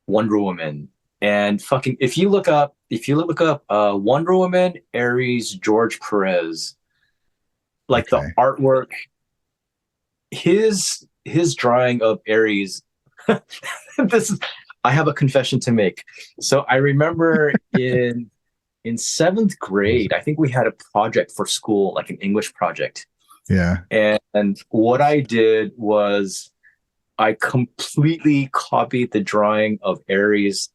Wonder Woman. And fucking if you look up Wonder Woman, Ares, George Perez, like the Okay. artwork, his drawing of Ares, this is I have a confession to make. So I remember in seventh grade, I think we had a project for school, like an English project. Yeah. And what I did was I completely copied the drawing of Ares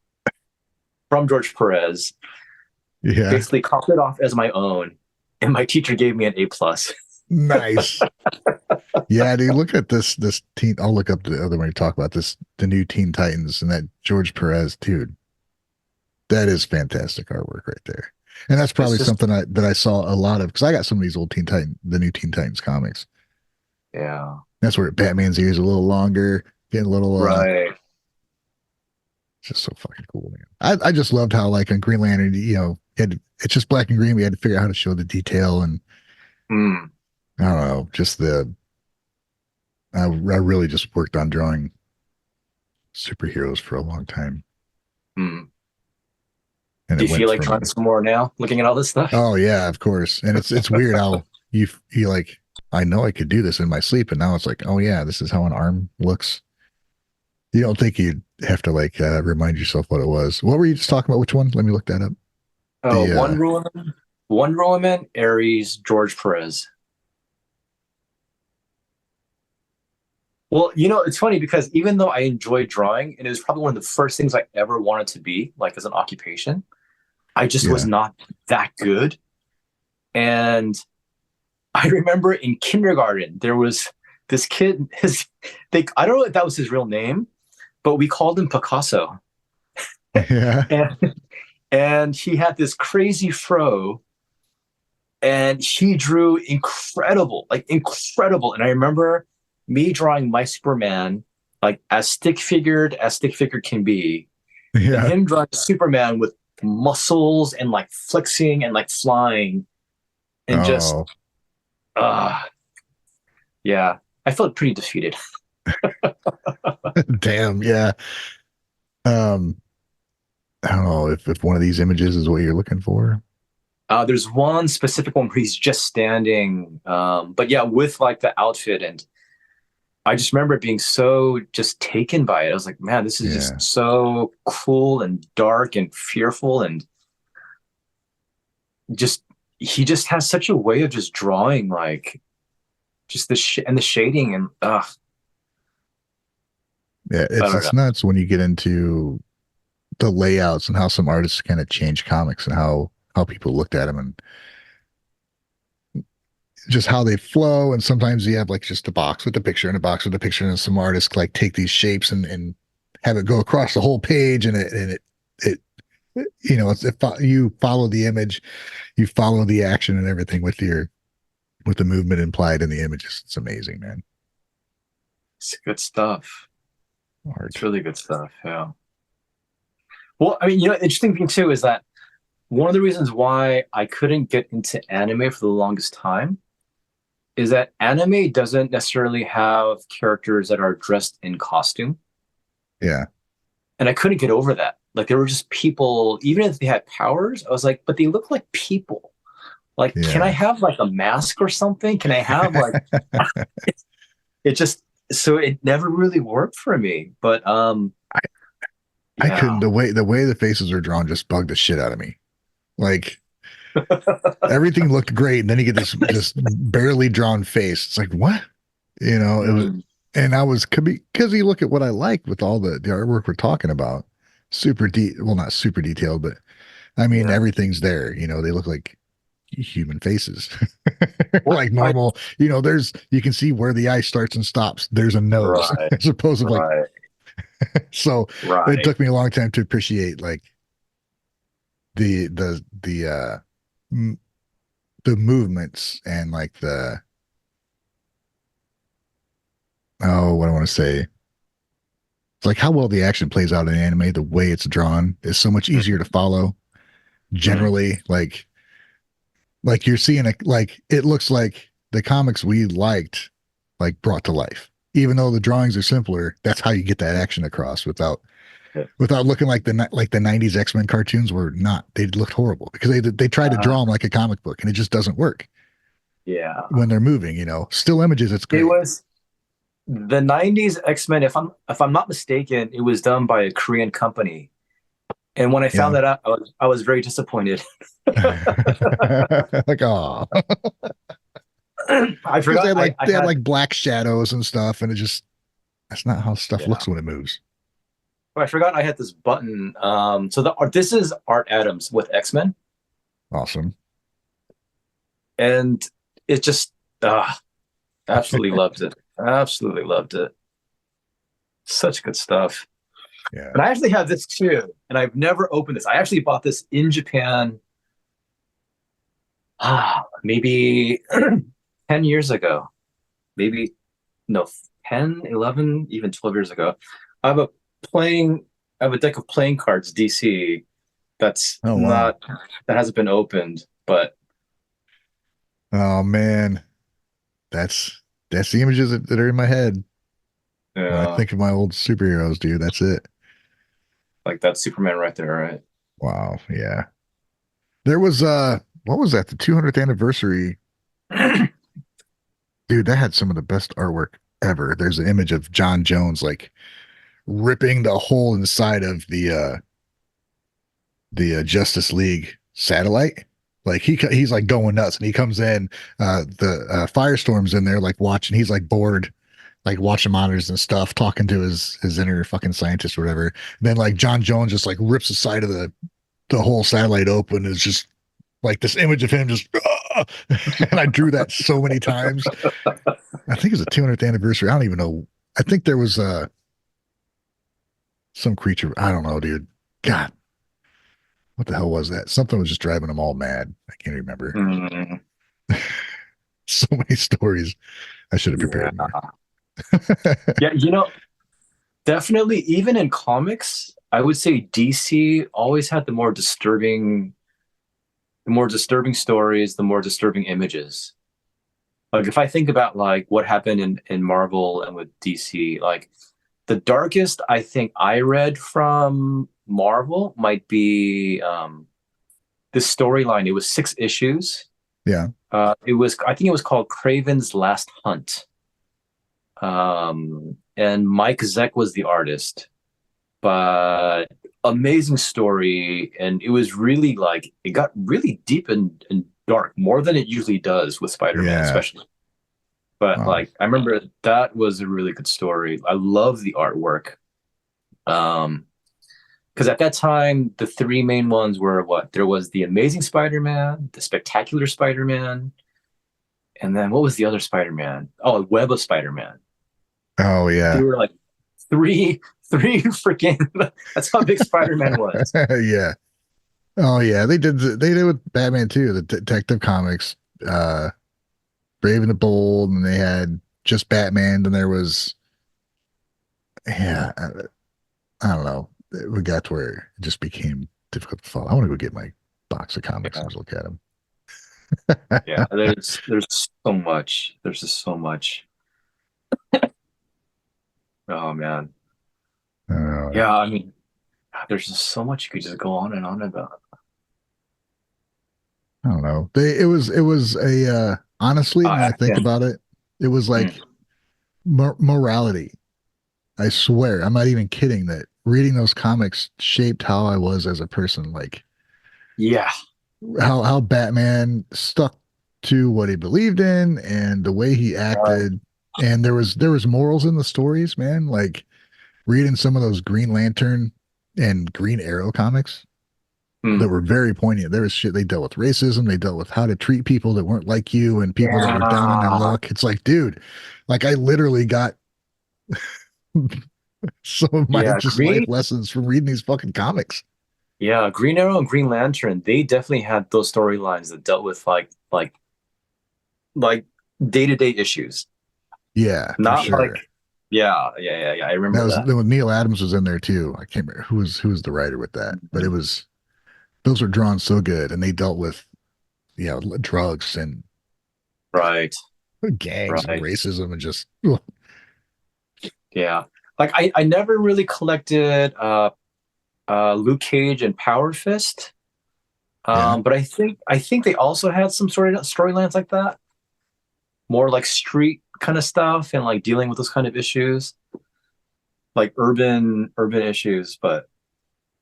from George Perez, Yeah. basically copied it off as my own, and my teacher gave me an A plus. Nice. Yeah, dude, look at this teen. I'll look up the other one you talk about this, the new Teen Titans and that George Perez, dude. That is fantastic artwork right there. And that's It's probably just something that I saw a lot of because I got some of these old the new Teen Titans comics. yeah, That's where Batman's ears a little longer, getting a little right. just so fucking cool, man. I just loved how like on Green Lantern, it's just black and green. We had to figure out how to show the detail and Mm, I don't know, just I really just worked on drawing superheroes for a long time. mm. And Do it you feel went like trying from, some more now, looking at all this stuff? oh yeah, of course. And it's weird how you like, I know I could do this in my sleep. And now it's like, oh yeah, this is how an arm looks. You don't think you'd have to like remind yourself what it was. What were you just talking about? Which one? Let me look that up. The Wonder Woman, Ares, George Perez. Well, it's funny because even though I enjoy drawing, and it was probably one of the first things I ever wanted to be, like as an occupation, I just was yeah. not that good. And I remember in kindergarten, there was this kid, I don't know if that was his real name, but we called him Picasso. Yeah. And, and he had this crazy fro and he drew incredible, like incredible. And I remember me drawing my Superman, like as stick figured can be, and Yeah. him drawing Superman with muscles and like flexing and like flying and just, Oh, uh, yeah, I felt pretty defeated. damn. Yeah. Um, I don't know if one of these images is what you're looking for. There's one specific one where he's just standing, but yeah, with like the outfit, and I just remember being so just taken by it. I was like, man, this is just Yeah. so cool and dark and fearful, and just he just has such a way of just drawing like just and the shading and Yeah. I It's don't it's know. nuts when you get into the layouts and how some artists kind of change comics and how people looked at them and just how they flow. And sometimes you have like just a box with the picture and a box with the picture, and some artists like take these shapes and have it go across the whole page, and it you follow the image, you follow the action and everything with the movement implied in the images. It's amazing, man. It's good stuff. It's Art. really good stuff. Yeah. Well, I mean, interesting thing too is that one of the reasons why I couldn't get into anime for the longest time is that anime doesn't necessarily have characters that are dressed in costume. Yeah. And I couldn't get over that. Like they were just people, even if they had powers, I was like, but they look like people. Like, can I Yeah. have like a mask or something? Can I have like it just so it never really worked for me. But I couldn't, yeah. the way the faces are drawn just bugged the shit out of me. Like everything looked great, and then you get this just barely drawn face. It's like what? It was, Mm, and I was because you look at what I like with all the artwork we're talking about, well, not super detailed, but I mean yeah. everything's there. They look like human faces, Well, like normal. You can see where the eye starts and stops. There's a nose right, as opposed to like right, so. It right. took me a long time to appreciate like the m- the movements and like what I want to say. It's like how well the action plays out in anime, the way it's drawn is so much easier to follow. Mm, Generally, like you're seeing it looks like the comics we liked, like brought to life. even though the drawings are simpler, that's how you get that action across Yeah. without looking like the 90s X-Men cartoons were not. They looked horrible because they tried to Uh, draw them like a comic book and it just doesn't work yeah. when they're moving, Still images, it's It great. was the '90s X-Men. If I'm not mistaken, it was done by a Korean company. And when I found Yeah. that out, I was very disappointed. Like, oh, I because forgot I they had had. like black shadows and stuff, and it just that's not how stuff Yeah. looks when it moves. I forgot I had this button. So this is Art Adams with X-Men, Awesome. and it just absolutely loved it. Absolutely loved it. Such good stuff. Yeah. And I actually have this too, and I've never opened this. I actually bought this in Japan, maybe 10 years ago. Maybe, no, 10, 11, even 12 years ago. I have a playing, I have a deck of playing cards, DC, that's Oh wow. not, that hasn't been opened, but Oh man, that's the images that are in my head when I yeah, think of my old superheroes, dude. That's it. like that's Superman right there, right? Wow. Yeah. There was what was that? The 200th anniversary. Dude, that had some of the best artwork ever. There's an image of John Jones like ripping the hole inside of the Justice League satellite. Like he's like going nuts, and he comes in. The Firestorm's in there, like watching. He's like bored, like watching monitors and stuff, talking to his inner fucking scientist or whatever. And then like John Jones just like rips the side of the whole satellite open. It's just like this image of him just. And I drew that so many times. I think it's a 200th anniversary. I don't even know. I think there was some creature. I don't know, dude. God, what the hell was that? Something was just driving them all mad. I can't remember. Mm, So many stories. I should have prepared yeah. more. Yeah, definitely, even in comics, I would say DC always had the more disturbing stories, the more disturbing images. Like if I think about like what happened in Marvel and with DC, like the darkest I think I read from Marvel might be this storyline. It was 6 issues. Yeah. I think it was called Craven's Last Hunt. And Mike Zeck was the artist, but amazing story. And it was really like, it got really deep and dark, more than it usually does with Spider-Man, Yeah. especially. But Wow. like, I remember that was a really good story. I love the artwork. Um, because at that time, the three main ones were what? There was the Amazing Spider-Man, the Spectacular Spider-Man, and then what was the other Spider-Man? Oh, Web of Spider-Man. Oh They yeah. were like three freaking. That's how big Spider-Man was. Yeah. Oh yeah. They did with Batman too. The Detective Comics, uh, Brave and the Bold, and they had just Batman. Then there was yeah. I don't know. We got to where it just became difficult to follow. I want to go get my box of comics Yeah, and just look at them. yeah. There's so much. There's just so much. Oh man. Uh, Yeah, I mean, there's just so much you could just go on and on about. I don't know. It was a honestly, when I think Yeah. about it, it was Mm. like morality. I swear, I'm not even kidding that reading those comics shaped how I was as a person. Like Yeah. how Batman stuck to what he believed in and the way he Right. acted. And there was morals in the stories, man. Like reading some of those Green Lantern and Green Arrow comics that Mm. were very poignant. There was shit they dealt with racism, they dealt with how to treat people that weren't like you and people that were down on their Yeah. luck. It's like, dude, like I literally got some of my Yeah. just life lessons from reading these fucking comics. Yeah. Green Arrow and Green Lantern, they definitely had those storylines that dealt with like day-to-day issues. Yeah, for Not like, sure. yeah, yeah, yeah, yeah. I That remember was that. when Neil Adams was in there too. I can't remember who was the writer with that, but it Mhm. was those were drawn so good, and they dealt with drugs and Right, gangs and right. racism and just ugh. Yeah. Like I never really collected Luke Cage and Power Fist. Yeah. But I think they also had some sort of storylines like that, more like street kind of stuff and like dealing with those kind of issues, like urban issues. But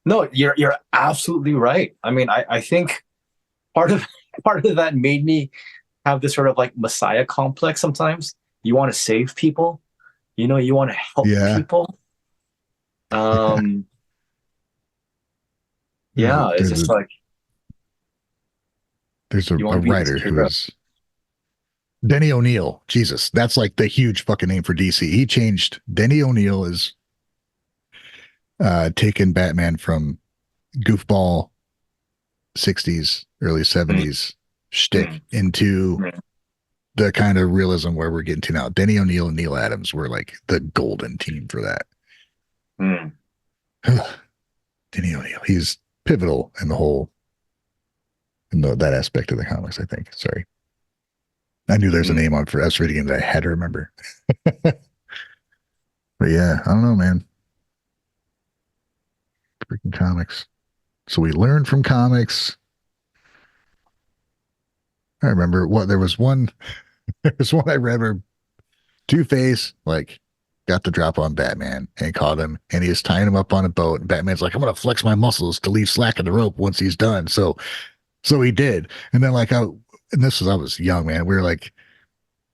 no, you're absolutely right. I mean, I think part of part of that made me have this sort of like messiah complex sometimes. You want to save people, you want to help Yeah. people. Um, There's a yeah, it's there's just a like there's a, you want a to be this writer who hero. is Denny O'Neil. Jesus, that's like the huge fucking name for DC. He changed. Denny O'Neil is taken Batman from goofball 60s, early Mm, 70s mm, shtick into mm, the kind of realism where we're getting to now. Denny O'Neil and Neil Adams were like the golden team for that. mm, Denny O'Neil, he's pivotal in the whole that aspect of the comics. I think. Sorry, I knew there's a mm. name on for us reading it that I had to remember. But yeah, I don't know, man. Freaking comics. So we learned from comics. I remember what there was one. There was one I read where Two Face like got the drop on Batman and caught him, and he was tying him up on a boat. And Batman's like, "I'm gonna flex my muscles to leave slack in the rope once he's done." So he did, and then and this was I was young, man. We were like,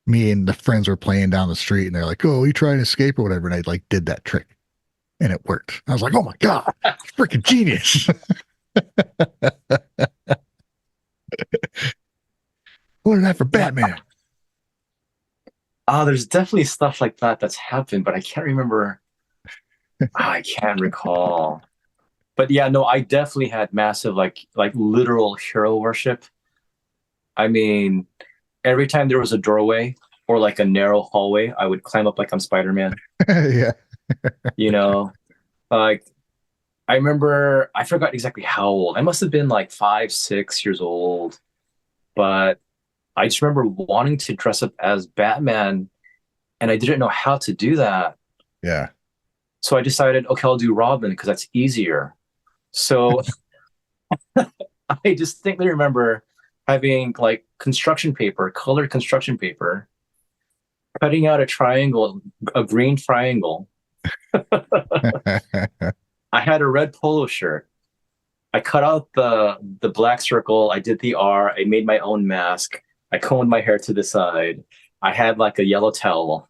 me and the friends were playing down the street, and they're like, "Oh, you trying to escape or whatever?" And I like did that trick, and it worked. I was like, "Oh my god, it's freaking genius!" Learn that from Yeah. Batman. There's definitely stuff like that that's happened, but I can't remember. I can't recall. But yeah, no, I definitely had massive like literal hero worship. I mean, every time there was a doorway or like a narrow hallway, I would climb up like I'm Spider-Man. Yeah, You know, like I remember I forgot exactly how old. I must have been like 5, 6 years old, but I just remember wanting to dress up as Batman, and I didn't know how to do that. yeah. So I decided, okay, I'll do Robin because that's easier. So I distinctly remember having like construction paper, colored construction paper, cutting out a triangle, a green triangle. I had a red polo shirt. I cut out the black circle. I did the R. I made my own mask. I combed my hair to the side. I had like a yellow towel,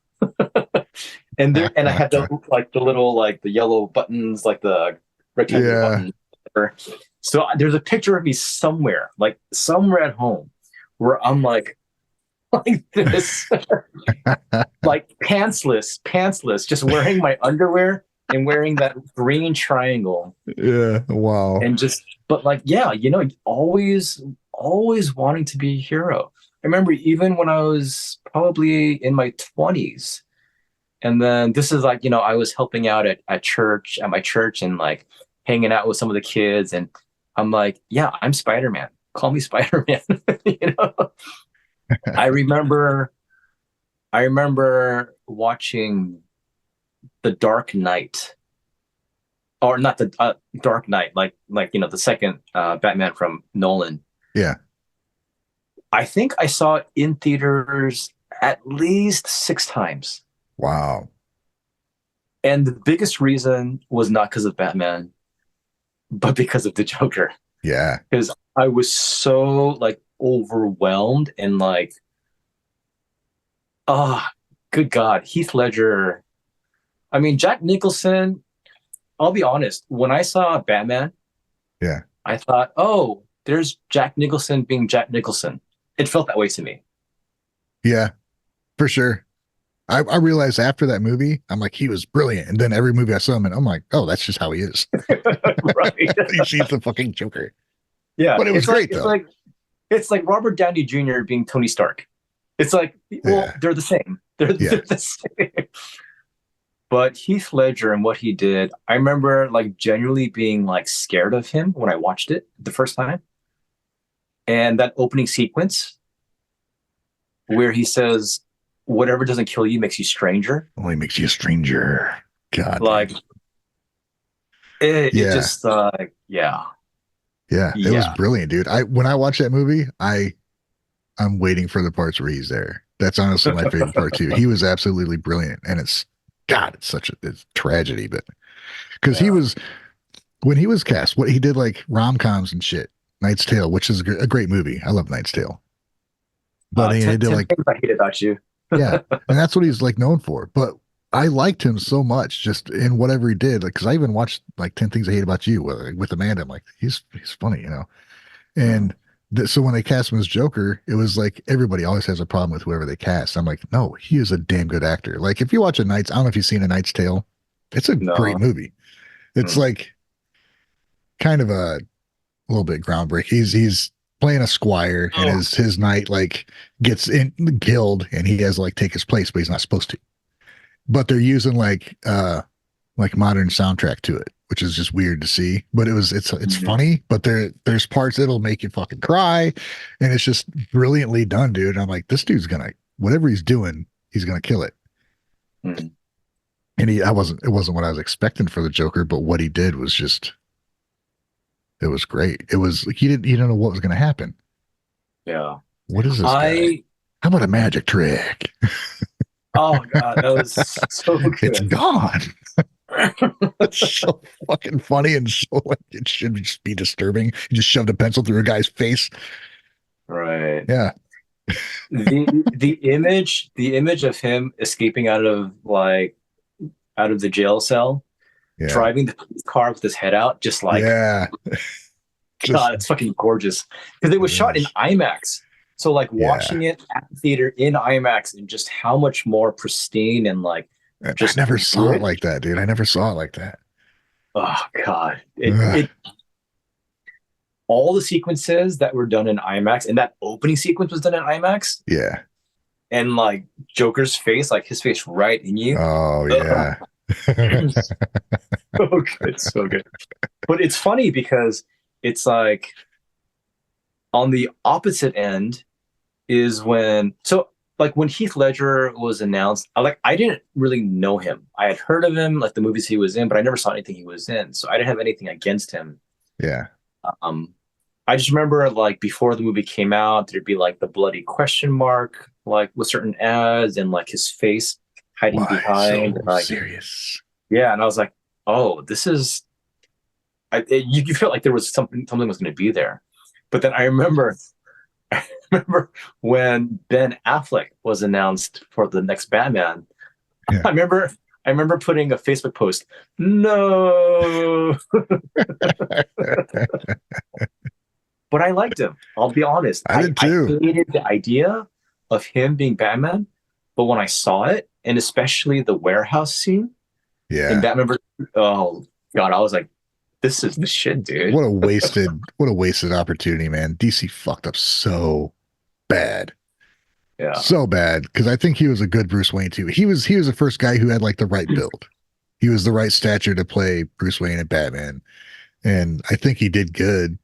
and I had the little like the yellow buttons, like the rectangle Yeah. button. So there's a picture of me somewhere, like somewhere at home, where I'm like like this, like pantsless, just wearing my underwear and wearing that green triangle, Yeah. Wow. and just but like yeah, always wanting to be a hero. I remember even when I was probably in my 20s. And then this is like, I was helping out at church, at my church, and like hanging out with some of the kids. And I'm like, yeah, I'm Spider-Man. Call me Spider-Man. you know, I remember, I remember watching The Dark Knight, or not the Dark Knight, like the second Batman from Nolan. Yeah. I think I saw it in theaters at least 6 times. Wow. And the biggest reason was not because of Batman, but because of the Joker. Yeah. Because I was so like overwhelmed and like, oh, good God, Heath Ledger. I mean, Jack Nicholson, I'll be honest, when I saw Batman, Yeah. I thought, oh, there's Jack Nicholson being Jack Nicholson. It felt that way to me. Yeah. For sure. I realized after that movie, I'm like, he was brilliant. And then every movie I saw him in, I'm like, oh, that's just how he is. Right. He's the fucking Joker. Yeah. But it was It's like great it's though. like it's like Robert Downey Jr. being Tony Stark. It's like, well, Yeah. they're the same. Yeah. They're the same. But Heath Ledger and what he did, I remember like genuinely being like scared of him when I watched it the first time. And that opening sequence where he says, whatever doesn't kill you makes you stranger. Only makes you a stranger. God, Like dude. it Yeah. just yeah. Yeah. It was Yeah. brilliant, dude. When I watched that movie, I'm waiting for the parts where he's there. That's honestly my favorite part too. He was absolutely brilliant, and it's such it's tragedy, but because he Yeah. was when he was cast, what he did like rom coms and shit. Knight's Tale, which is a great movie. I love Knight's Tale, but he did 10 like things I hate about you. yeah, and that's what he's like known for. But I liked him so much just in whatever he did, like because I even watched like 10 Things I Hate About You with Amanda. I'm like, he's funny, you know. Mm. And so when they cast him as Joker, it was like everybody always has a problem with whoever they cast. I'm like, no, he is a damn good actor. Like if you watch I don't know if you've seen A Knight's Tale. It's a great No. movie. It's Mm. like kind of a little bit groundbreaking. He's playing a squire and Oh. his knight like gets killed and he has to like take his place, but he's not supposed to. But they're using like modern soundtrack to it, which is just weird to see. But it's Mhm. funny, but there's parts that'll make you fucking cry, and it's just brilliantly done, dude. And I'm like, this dude's gonna whatever he's doing, he's gonna kill it. Mm. And it wasn't what I was expecting for the Joker, but what he did was just it was great. It was like you didn't know what was gonna happen. Yeah. What is this guy? I How about a magic trick? Oh god, that was so It's good. gone. It's so fucking funny and so like it should just be disturbing. You just shoved a pencil through a guy's face. Right. Yeah. The image of him escaping out of the jail cell, Yeah. driving the car with his head out, just like Yeah. Just God, it's fucking gorgeous. Because it was it shot in is. IMAX. So like Yeah. watching it at the theater in IMAX and just how much more pristine and like I just never saw it good. like that, dude. I never saw it like that. Oh God. It Ugh. it all the sequences that were done in IMAX and that opening sequence was done in IMAX Yeah. and like Joker's face, like his face right in you. Oh Ugh. yeah. So good, so good. But it's funny because it's like on the opposite end is when Heath Ledger was announced, I didn't really know him. I had heard of him, like the movies he was in, but I never saw anything he was in. So I didn't have anything against him. Yeah. Um, I just remember like before the movie came out, there'd be like the bloody question mark, like with certain ads and like his face hiding Why behind, so like serious? yeah. And I was like, oh, this is. You felt like there was something was going to be there, but then I remember when Ben Affleck was announced for the next Batman. Yeah. I remember I remember putting a Facebook post. No, but I liked him. I'll be honest. I I did I too. hated the idea of him being Batman, but when I saw it, and especially the warehouse scene in Yeah. Batman, oh God, I was like, this is the shit, dude. What a wasted opportunity, man. DC fucked up so bad. Yeah. So bad. Because I think he was a good Bruce Wayne too. He was the first guy who had like the right build. He was the right stature to play Bruce Wayne and Batman. And I think he did good.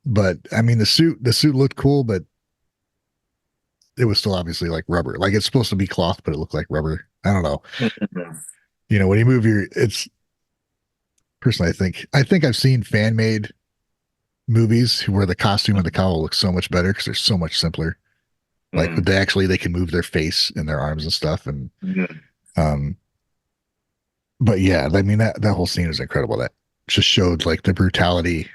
But I mean the suit looked cool, but it was still obviously like rubber. Like it's supposed to be cloth, but it looked like rubber. I don't know. You know, when you move your it's personally I think I've seen fan made movies where the costume and the cowl looks so much better because they're so much simpler. Like Mm. they can move their face and their arms and stuff. And Mm. um but yeah, I mean that whole scene was incredible. That just showed like the brutality.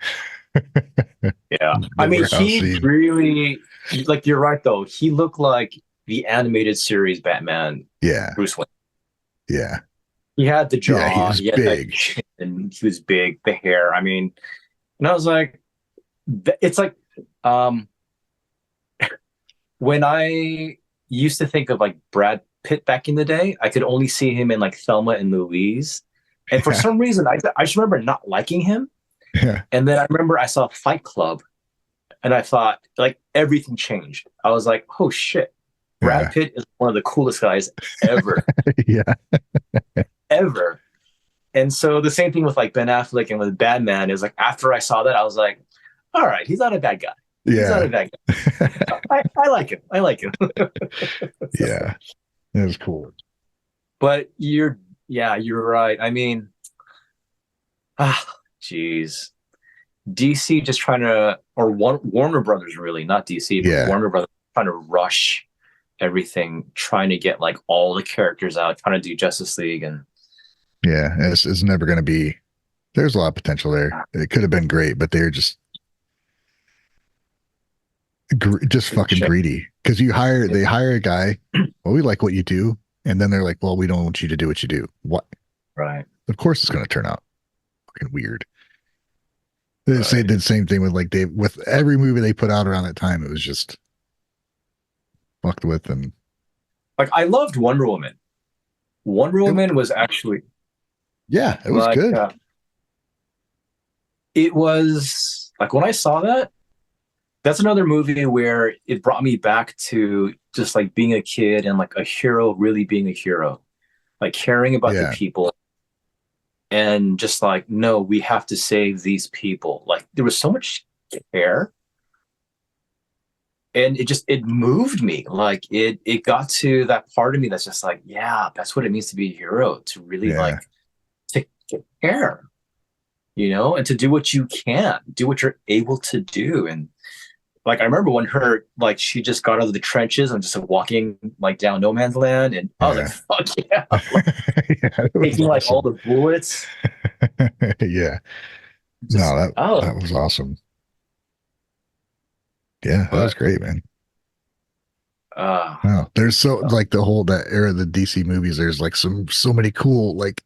Yeah. I The mean, warehouse he scene. really, like, you're right, though. He looked like the animated series Batman, Yeah. Bruce Wayne. Yeah. He had the Yeah, he jaw, was he had that big. chin, he was big, the hair. I mean, and I was like, it's like, um, when I used to think of like Brad Pitt back in the day, I could only see him in like Thelma and Louise. And for Yeah. some reason, I just remember not liking him. Yeah. And then I remember I saw Fight Club and I thought like everything changed. I was like, oh shit, Brad Yeah. Pitt is one of the coolest guys ever, Yeah. ever. And so the same thing with like Ben Affleck and with Batman is like after I saw that, I was like, all right, he's not a bad guy. He's not a Yeah. bad guy. I like him. I like him. So, Yeah. It was cool. But you're right. I mean, geez, DC just trying to, or Warner Brothers really, not DC, but Yeah. Warner Brothers trying to rush everything, trying to get like all the characters out, trying to do Justice League, and Yeah. It's never going to be, there's a lot of potential there. It could have been great, but they're just it's a fucking shame. greedy. Because they hire a guy. Well, we like what you do, and then they're like, well, we don't want you to do what you do. What? Right, Of course, it's going to turn out fucking weird. They say right. did the same thing with like Dave with every movie they put out around that time. It was just fucked with, and Like I loved Wonder Woman. Wonder it, Woman was actually yeah, it was like good. it was like when I saw that, that's another movie where it brought me back to just like being a kid and like a hero really being a hero, like caring about the Yeah, people and just like, no, we have to save these people. Like there was so much care and it moved me. Like it got to that part of me that's just like, yeah, that's what it means to be a hero, to really like yeah, to care, and to do what you can, do what you're able to do. And like I remember when her like she just got out of the trenches and just like, walking like down no man's land, and I was like, yeah. fuck yeah, like, Yeah, it was taking like all awesome. the bullets. Yeah, no, Just that was awesome. Yeah, that was but great, man. uh Wow, there's so like the whole that era of the DC movies. There's like so many cool like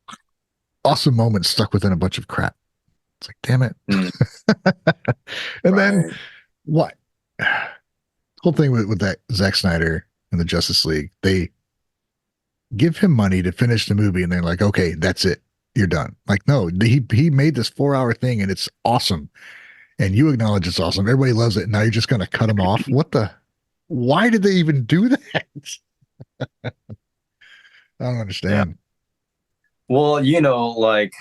awesome moments stuck within a bunch of crap. It's like, damn it. mm, And then right. what? Whole thing with that Zack Snyder and the Justice League, they give him money to finish the movie, and they're like, okay, that's it, you're done. Like, no, he made this 4 hour thing, and it's awesome, and you acknowledge it's awesome. Everybody loves it. Now you're just gonna cut him off? What the? Why did they even do that? I don't Yeah. understand. Well, like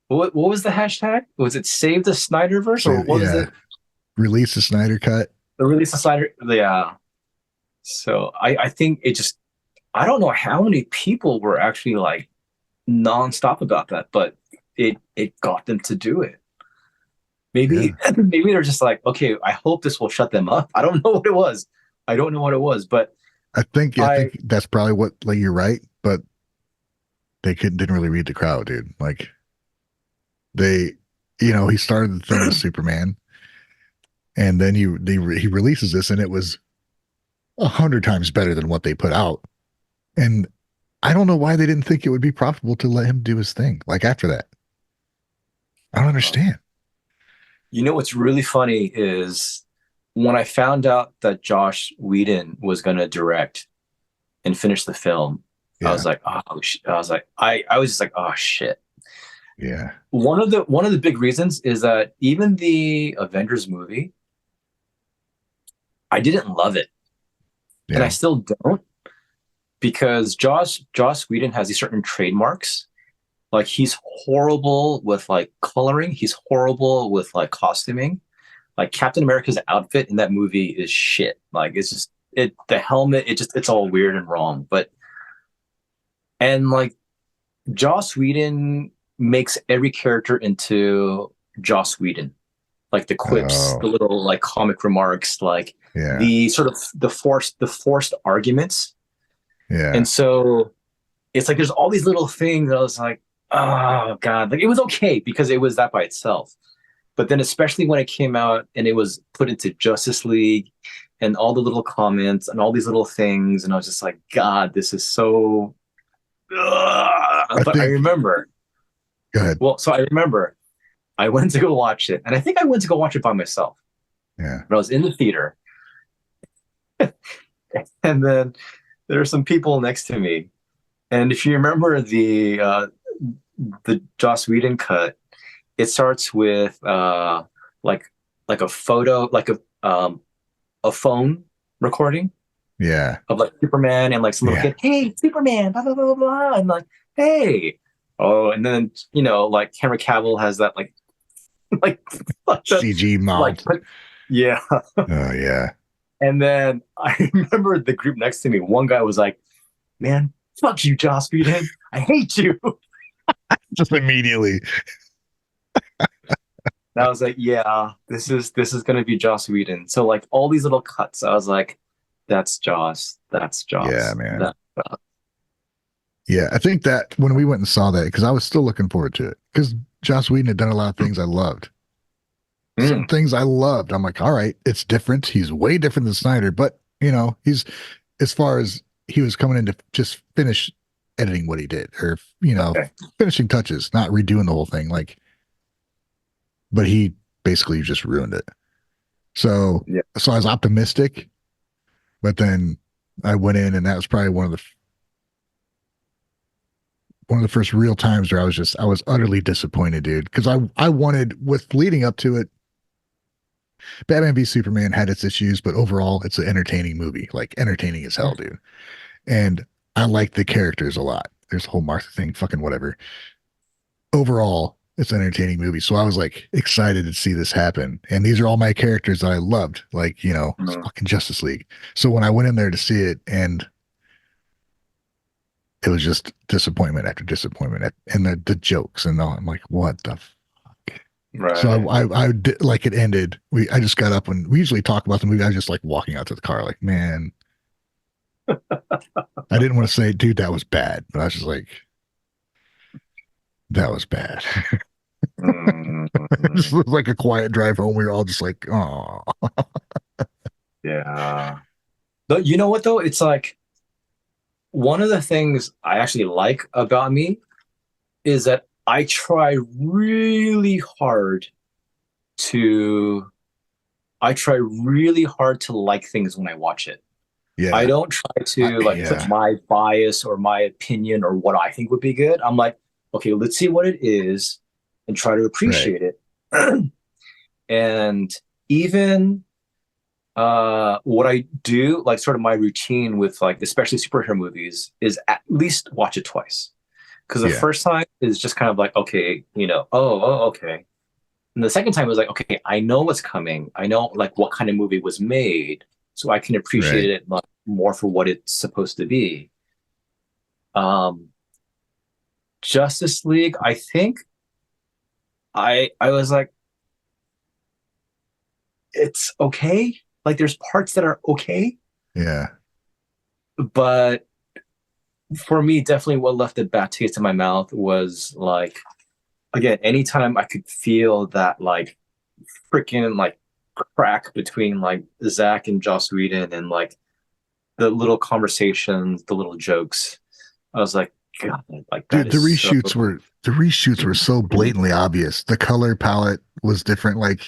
what was the hashtag? Was it save the Snyderverse or So what was yeah, it? release the Snyder cut. The release of Snyder. Yeah. So I think it just I don't know how many people were actually like nonstop about that, but it got them to do it. Maybe Yeah, maybe they're just like, okay, I hope this will shut them up. I don't know what it was. I don't know what it was, but I I think that's probably what. Like, you're right, but they couldn't didn't really read the crowd, dude. Like they, he started the thing with Superman, and then he releases this, and it was 100 times better than what they put out. And I don't know why they didn't think it would be profitable to let him do his thing. Like after that, I don't understand. what's really funny is when I found out that Josh Whedon was going to direct and finish the film, I Yeah, was like, oh, I was like, I was just like, oh shit. yeah, One of the big reasons is that even the Avengers movie, I didn't love it, and I yeah. still don't because Josh Whedon has these certain trademarks. Like he's horrible with like coloring. He's horrible with like costuming. Like Captain America's outfit in that movie is shit. Like it's just the helmet. It's all weird and wrong. But and like Joss Whedon makes every character into Joss Whedon. Like the quips, the Oh, little like comic remarks, like yeah, the sort of the forced arguments. yeah. And so it's like there's all these little things that I was like, oh God. Like it was okay because it was that by itself. But then especially when it came out and it was put into Justice League and all the little comments and all these little things, and I was just like, God, this is so. I But I think. remember, Go ahead. well, so I remember I went to go watch it, and I think I went to go watch it by myself. Yeah, But I was in the theater, and then there are some people next to me, and if you remember the Joss Whedon cut, it starts with like like a photo, like a phone recording yeah, of like Superman and like some little yeah. kid, hey, Superman, blah blah blah blah, and like, hey, oh, and then like Henry Cavill has that like like the CG like mouth. yeah, Oh yeah, and then I remember the group next to me. One guy was like, man, fuck you, Joss Whedon. I hate you. Just immediately. And I was like, yeah, this is gonna be Joss Whedon. So like all these little cuts, I was like, that's Joss. That's Yeah, Joss. man. Yeah, I think that when we went and saw that, because I was still looking forward to it, because Joss Whedon had done a lot of things I loved. Some Mm, things I loved. I'm like, all right, it's different. He's way different than Snyder, but he's as far as he was coming in to just finish editing what he did, or okay. finishing touches, not redoing the whole thing. Like, but he basically just ruined it. So, Yeah. so I was optimistic, but then I went in, and that was probably one of the first real times where I was utterly disappointed, dude, because I wanted, with leading up to it, Batman v Superman had its issues, but overall it's an entertaining movie, like entertaining as hell, dude. And I like the characters a lot. There's a whole Martha thing, fucking whatever. Overall, it's an entertaining movie. So I was like excited to see this happen. And these are all my characters that I loved, like, Mm, fucking Justice League. So when I went in there to see it, and it was just disappointment after disappointment, and the jokes and all, I'm like, what the So right. I did, like, it ended. I just got up, when we usually talk about the movie. I was just like walking out to the car, like, man, I didn't want to say, dude, that was bad, but I was just like, that was bad. Mm, This was like a quiet drive home. We were all just like, oh, yeah. But you know what though? It's like one of the things I actually like about me is that I try really hard to to like things when I watch it. I yeah, don't try to like put yeah, my bias or my opinion or what I think would be good. I'm like, okay, let's see what it is and try to right, appreciate it. And even what I do, like sort of my routine with like especially superhero movies, is at least watch it twice. Because the yeah, first time is just kind of like, okay, okay. And the second time was like, okay, I know what's coming. I know like what kind of movie was made, so I can appreciate right, it like, more for what it's supposed to be. Um, Justice League, I think I was like, it's okay. Like there's parts that are okay, yeah, but for me, definitely what left a bad taste in my mouth was like again, anytime I could feel that like freaking like crack between like Zach and Joss Whedon and like the little conversations, the little jokes. I was like, God, like that dude. is so. The reshoots were so blatantly obvious. The color palette was different, like,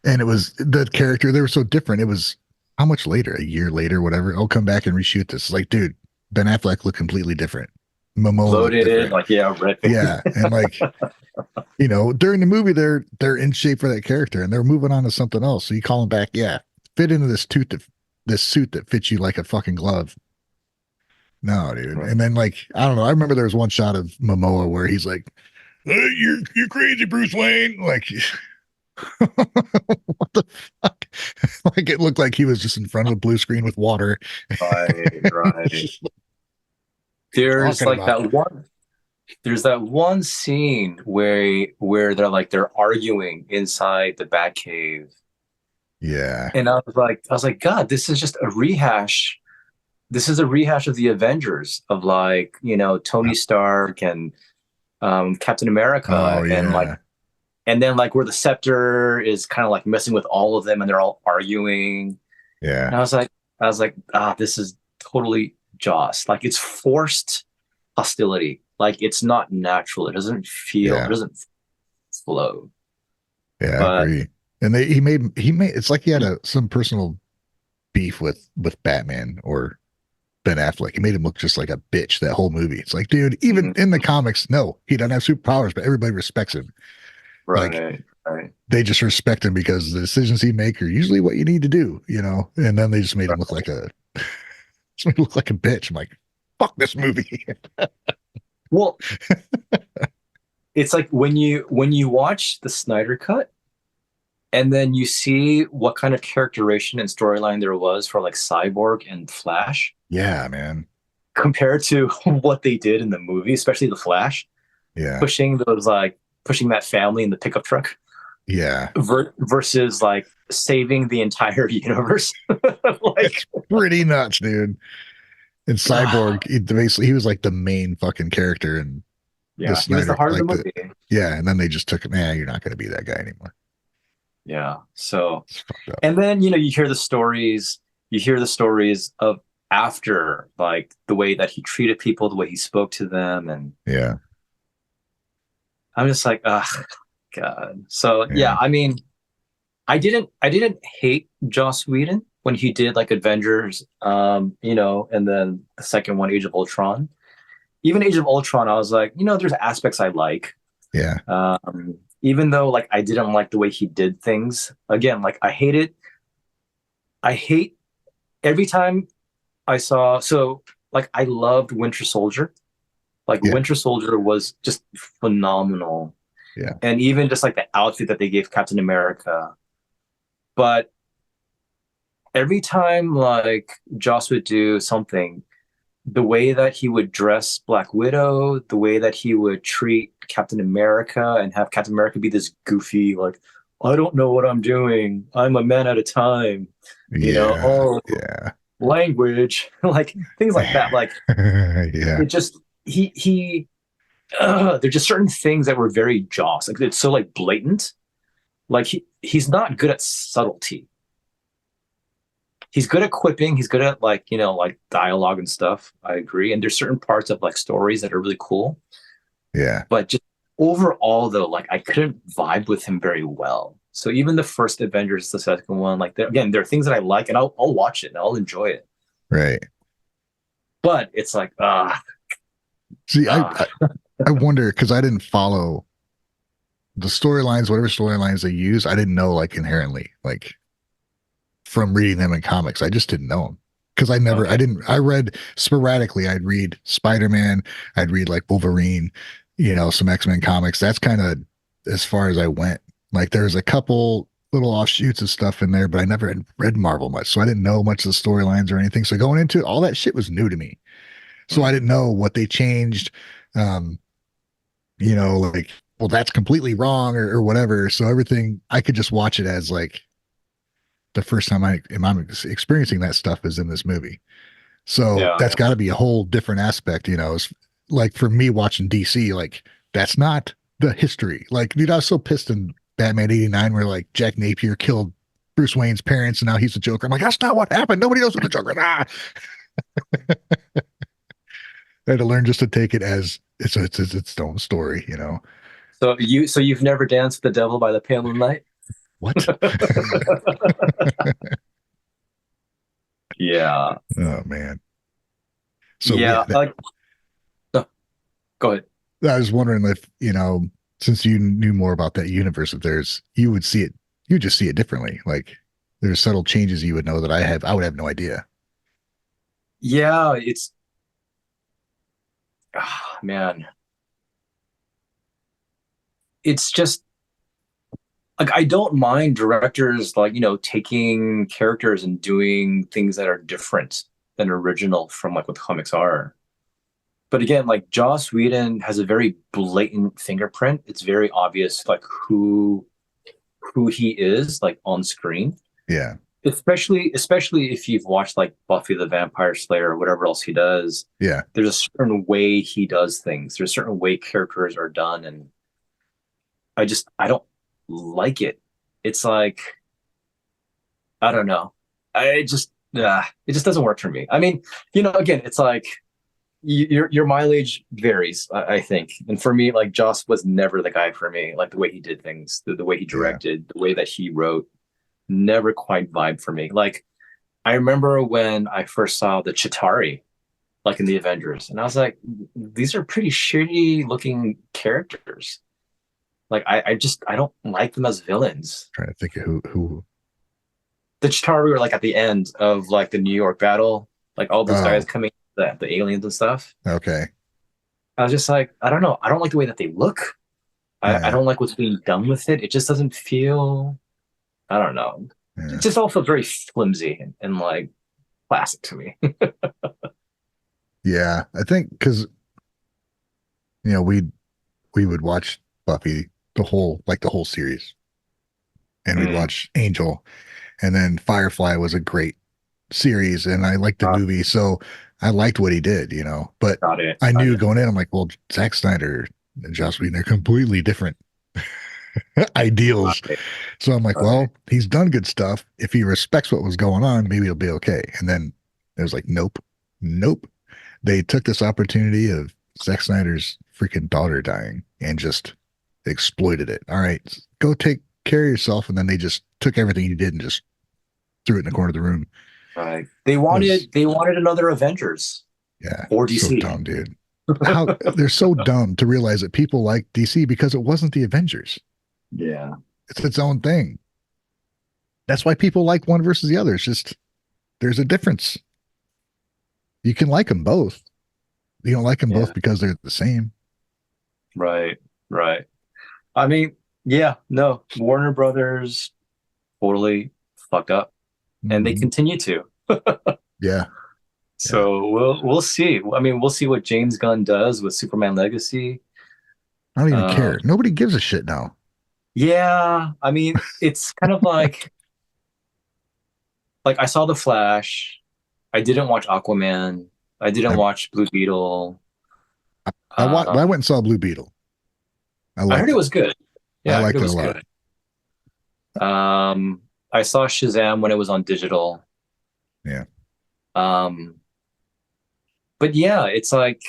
and it was the character. They were so different. It was how much later? A year later, whatever. I'll come back and reshoot this. It's like, dude, Ben Affleck looked completely different. Momoa looked Bloated, different. like yeah, ripping. Yeah, and like, during the movie, they're in shape for that character, and they're moving on to something else. So you call them back, yeah, fit into this suit that fits you like a fucking glove. No, dude. And then, like, I don't know. I remember there was one shot of Momoa where he's like, hey, you're crazy, Bruce Wayne. Like, what the fuck? Like, it looked like he was just in front of a blue screen with water. Right, right. Just, what are you There's talking like about? that one. There's that one scene where they're arguing inside the Batcave, Yeah. and I was like, God, this is just a rehash. This is a rehash of the Avengers of like Tony Stark and Captain Oh America and like yeah. and then like where the scepter is kind of like messing with all of them and they're all arguing. And Yeah. I was like, this is totally Joss. Like it's forced hostility. Like it's not natural. It Yeah. doesn't flow. Yeah, I But agree. And he made it's like he had some personal beef with Batman or Ben Affleck. He made him look just like a bitch that whole movie. It's like, dude, even in the comics, no, he doesn't have superpowers, but everybody respects him. Like, right, right. they just respect him because the decisions he make are usually what you need to do, And then they just made him look like a just made him look like a bitch. I'm like, fuck this movie. Well, it's like when you watch the Snyder cut and then you see what kind of characterization and storyline there was for like Cyborg and Flash. Yeah, man. compared to what they did in the movie, especially the Flash, Yeah. pushing that family in the pickup truck Yeah. versus like saving the entire universe. Like, It's pretty nuts, dude. And ah, Cyborg, basically, he was like the main fucking character in the yeah, he was the Snyder, heart of the like the, movie. yeah. And then they just took it, man, you're not going to be that guy anymore. Yeah. So, It's fucked up. and then you hear the stories of after, like the way that he treated people, the way he spoke to them, and Yeah. I'm just like, ah, God. So yeah, Yeah. I mean, I didn't hate Joss Whedon when he did like Avengers, and then the second one, Age of Ultron. Even Age of Ultron, I was like, there's aspects I like. Yeah. Even though like I didn't like the way he did things. Again, like I hate it. I hate every time I saw so like I loved Winter Soldier. Like Yeah. Winter Soldier was just phenomenal. Yeah. And even just like the outfit that they gave Captain America. But every time like Joss would do something, the way that he would dress Black Widow, the way that he would treat Captain America and have Captain America be this goofy, like, I don't know what I'm doing. I'm a man at a time. Yeah. Oh, Yeah. language, like things like that. Like Yeah. it just he there's just certain things that were very Joss. Like it's so like blatant. Like he's not good at subtlety. He's good at quipping. He's good at like like dialogue and stuff. I agree. And there's certain parts of like stories that are really cool. Yeah. But just overall, though, like I couldn't vibe with him very well. So even the first Avengers, the second one, like again, there are things that I like, and I'll watch it and I'll enjoy it. Right. But it's like See, ah, I wonder because I didn't follow the storylines, whatever storylines they use. I didn't know like inherently, like from reading them in comics. I just didn't know them because okay, I read sporadically. I'd read Spider-Man, I'd read like Wolverine, some X-Men comics. That's kind of as far as I went. Like there's a couple little offshoots of stuff in there, but I never had read Marvel much. So I didn't know much of the storylines or anything. So going into it, all that shit was new to me. So I mm, didn't know what they changed. Um, like, well, that's completely wrong or whatever. So everything I could just watch it as like the first time I'm experiencing that stuff is in this movie. So yeah, that's got to be a whole different aspect, It's like for me watching DC, like that's not the history. Like, dude, I was so pissed in Batman '89 where like Jack Napier killed Bruce Wayne's parents and now he's the Joker. I'm like, that's not what happened. Nobody knows what the Joker. Ah, I had to learn just to take it as it's its own story. So you've never danced with the devil by the pale moonlight? What? Yeah, Oh man. So yeah, yeah. Like, no, go ahead. I was wondering if, since you knew more about that universe of theirs, you would see it, you just see it differently. Like there's subtle changes you would know that I would have no idea. Yeah, man, it's just like I don't mind directors like taking characters and doing things that are different than original from like what comics are. But again, like Joss Whedon has a very blatant fingerprint. It's very obvious like who he is like on screen. Yeah. Especially if you've watched like Buffy the Vampire Slayer or whatever else he does. Yeah. There's a certain way he does things. There's a certain way characters are done, and I don't like it. It's like I don't know. It just doesn't work for me. I mean, again, it's like your mileage varies, I think. And for me, like Joss was never the guy for me. Like the way he did things, the way he Yeah. directed, the way that he wrote, never quite vibe for me. Like I remember when I first saw the Chitari, like in the Avengers, and I was like, these are pretty shitty looking characters. Like I don't like them as villains. Trying to think of who, The Chitauri were like at the end of like the New York battle, like all those guys oh, coming, the aliens and stuff. okay. I was just like, I don't know. I don't like the way that they look. I Yeah. don't like what's being done with it. It just doesn't feel, I don't know. It Yeah. just all feels very flimsy and like plastic to me. Yeah, I think because you know we would watch Buffy the whole series, and we'd Mm, watch Angel, and then Firefly was a great series, and I liked the uh, movie, so I liked what he did, you know. But got it. I Got knew it. going in, I'm like, well, Zack Snyder and Joss Whedon are completely different ideals. Right. So I'm like, Right. well, he's done good stuff. If he respects what was going on, maybe he'll be okay. And then it was like, nope, nope. They took this opportunity of Zack Snyder's freaking daughter dying and just exploited it. All right, go take care of yourself. And then they just took everything he did and just threw it in the corner of the room. Right. It was, They wanted another Avengers yeah, or so DC. dumb, dude. How they're so dumb to realize that people like DC because it wasn't the Avengers. Yeah. It's its own thing. That's why people like one versus the other. It's just there's a difference. You can like them both. You don't like them both Yeah. because they're the same. Right. Right. I mean, yeah, no, Warner Brothers totally fucked up, and they Mm-hmm. continue to. Yeah, yeah. So we'll see. I mean, we'll see what James Gunn does with Superman Legacy. I don't even Uh, care. Nobody gives a shit now. yeah, I mean, it's kind of like I saw The Flash. I didn't watch Aquaman. I didn't I watch Blue Beetle. I Um, went and saw Blue Beetle. I I heard liked it it. was good. I Yeah, I heard it liked it a was lot. good. I saw Shazam when it was on digital. Yeah, Um, but yeah, it's like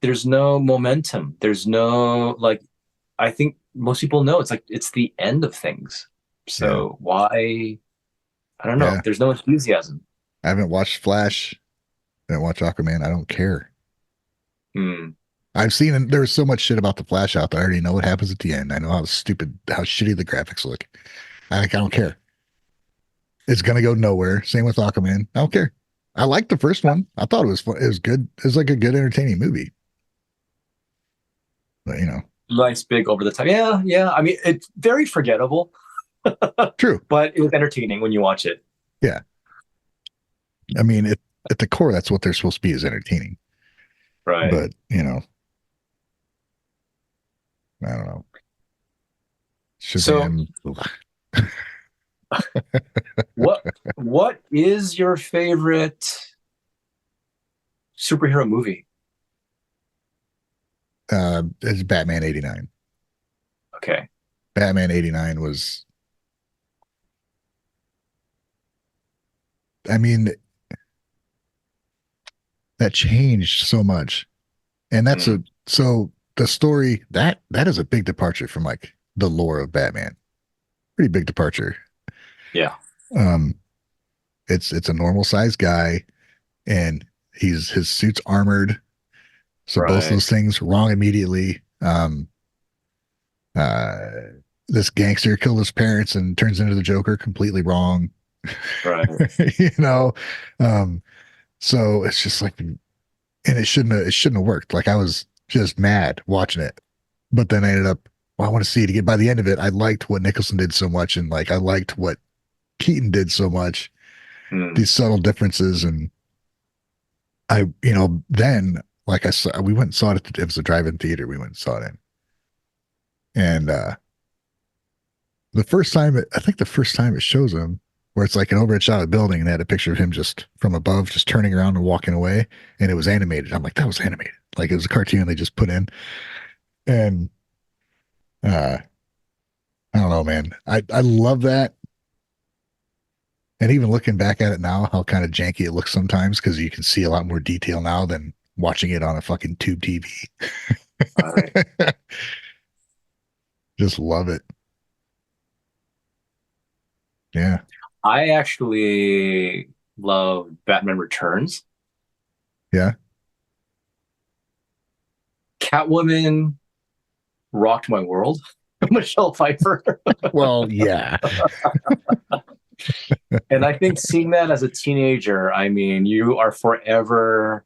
there's no momentum. There's no like I think most people know it's like it's the end of things. yeah, So why I don't know. yeah. There's no enthusiasm. I haven't watched Flash. I haven't watched Aquaman. I don't care. Hmm. I've seen there's so much shit about the Flash out there. I already know what happens at the end. I know how shitty the graphics look. I don't care. It's gonna go nowhere. Same with Aquaman. I don't care. I liked the first one. I thought it was fun. It was good. It was like a good, entertaining movie. But you know, Nice big over the top. Yeah, yeah. I mean it's very forgettable, true. but it was entertaining when you watch it. Yeah. I mean, at the core, that's what they're supposed to be is entertaining. Right. But you know, I don't know. So Shazam. what what is your favorite superhero movie? It's Batman '89. Okay. Batman '89 was. I mean, that changed so much, and that's Hmm. a so the story that is a big departure from like the lore of Batman. Pretty big departure. Yeah. Um, it's a normal sized guy, and his suit's armored. So both Right. those things wrong immediately. Uh, this gangster killed his parents and turns into the Joker, completely wrong. Right. you know, um, so it's just like, and it shouldn't have worked. Like I was just mad watching it, but then I ended up, well, I want to see it again. By the end of it, I liked what Nicholson did so much, and like I liked what Keaton did so much. Hmm. These subtle differences, and then like I saw, we went and saw it. It was a drive-in theater. We went and saw it in, and I think the first time it shows him, where it's like an overhead shot of a building, and they had a picture of him just from above, just turning around and walking away, and it was animated. I'm like, that was animated. Like it was a cartoon they just put in, and uh, I don't know, man. I love that, and even looking back at it now, how kind of janky it looks sometimes because you can see a lot more detail now than watching it on a fucking tube TV. All right. Just love it. Yeah, I actually love Batman Returns. yeah. Catwoman rocked my world. Michelle Pfeiffer. Well, yeah, And I think seeing that as a teenager, I mean, you are forever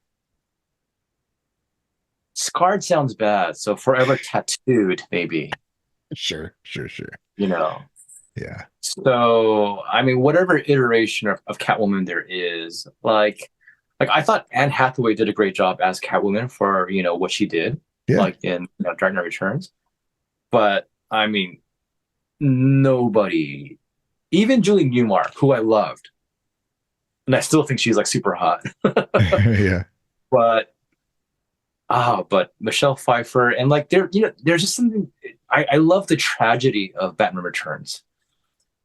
scarred sounds bad. So forever tattooed, maybe, sure, sure, sure. you know. Yeah, So, I mean, whatever iteration of Catwoman there is, like, like I thought Anne Hathaway did a great job as Catwoman for what she did, Yeah. like in Dark Knight Returns. But I mean, nobody, even Julie Newmar, who I loved, and I still think she's like super hot. Yeah. But but Michelle Pfeiffer and like there's just something. I love the tragedy of Batman Returns.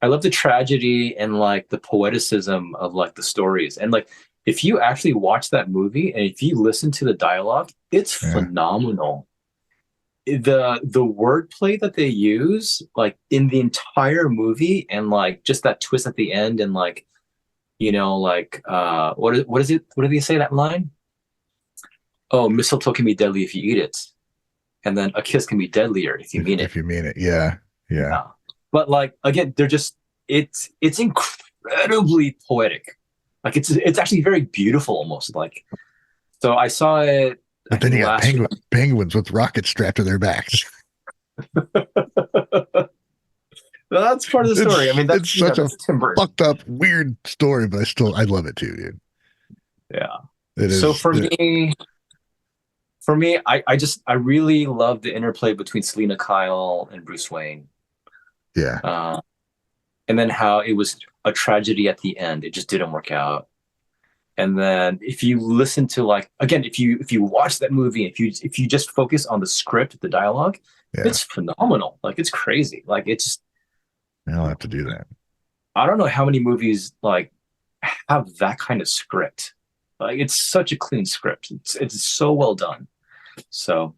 I love the tragedy and like the poeticism of like the stories. And like if you actually watch that movie and if you listen to the dialogue, it's Yeah. phenomenal. The wordplay that they use, like in the entire movie, and like just that twist at the end, and like like what is it? What did they say that line? Oh, mistletoe can be deadly if you eat it, and then a kiss can be deadlier if you mean it. If you mean it. Yeah. Yeah. Yeah. But like again, they're just it's incredibly poetic. Like it's actually very beautiful almost. Like so I saw it I But then think you got last year. penguins with rockets strapped to their backs. That's part of the story. I mean It's that's such a that's Tim Burton. fucked up, weird story, but I love it too, dude. Yeah. It So is. for me, I really love the interplay between Selena Kyle and Bruce Wayne. Yeah. Uh, and then how it was a tragedy at the end. It just didn't work out. And then if you listen to like again, if you watch that movie, if you just focus on the script, the dialogue, Yeah. it's phenomenal. Like it's crazy. Like it's I'll have to do that. I don't know how many movies like have that kind of script. Like it's such a clean script. It's so well done. So,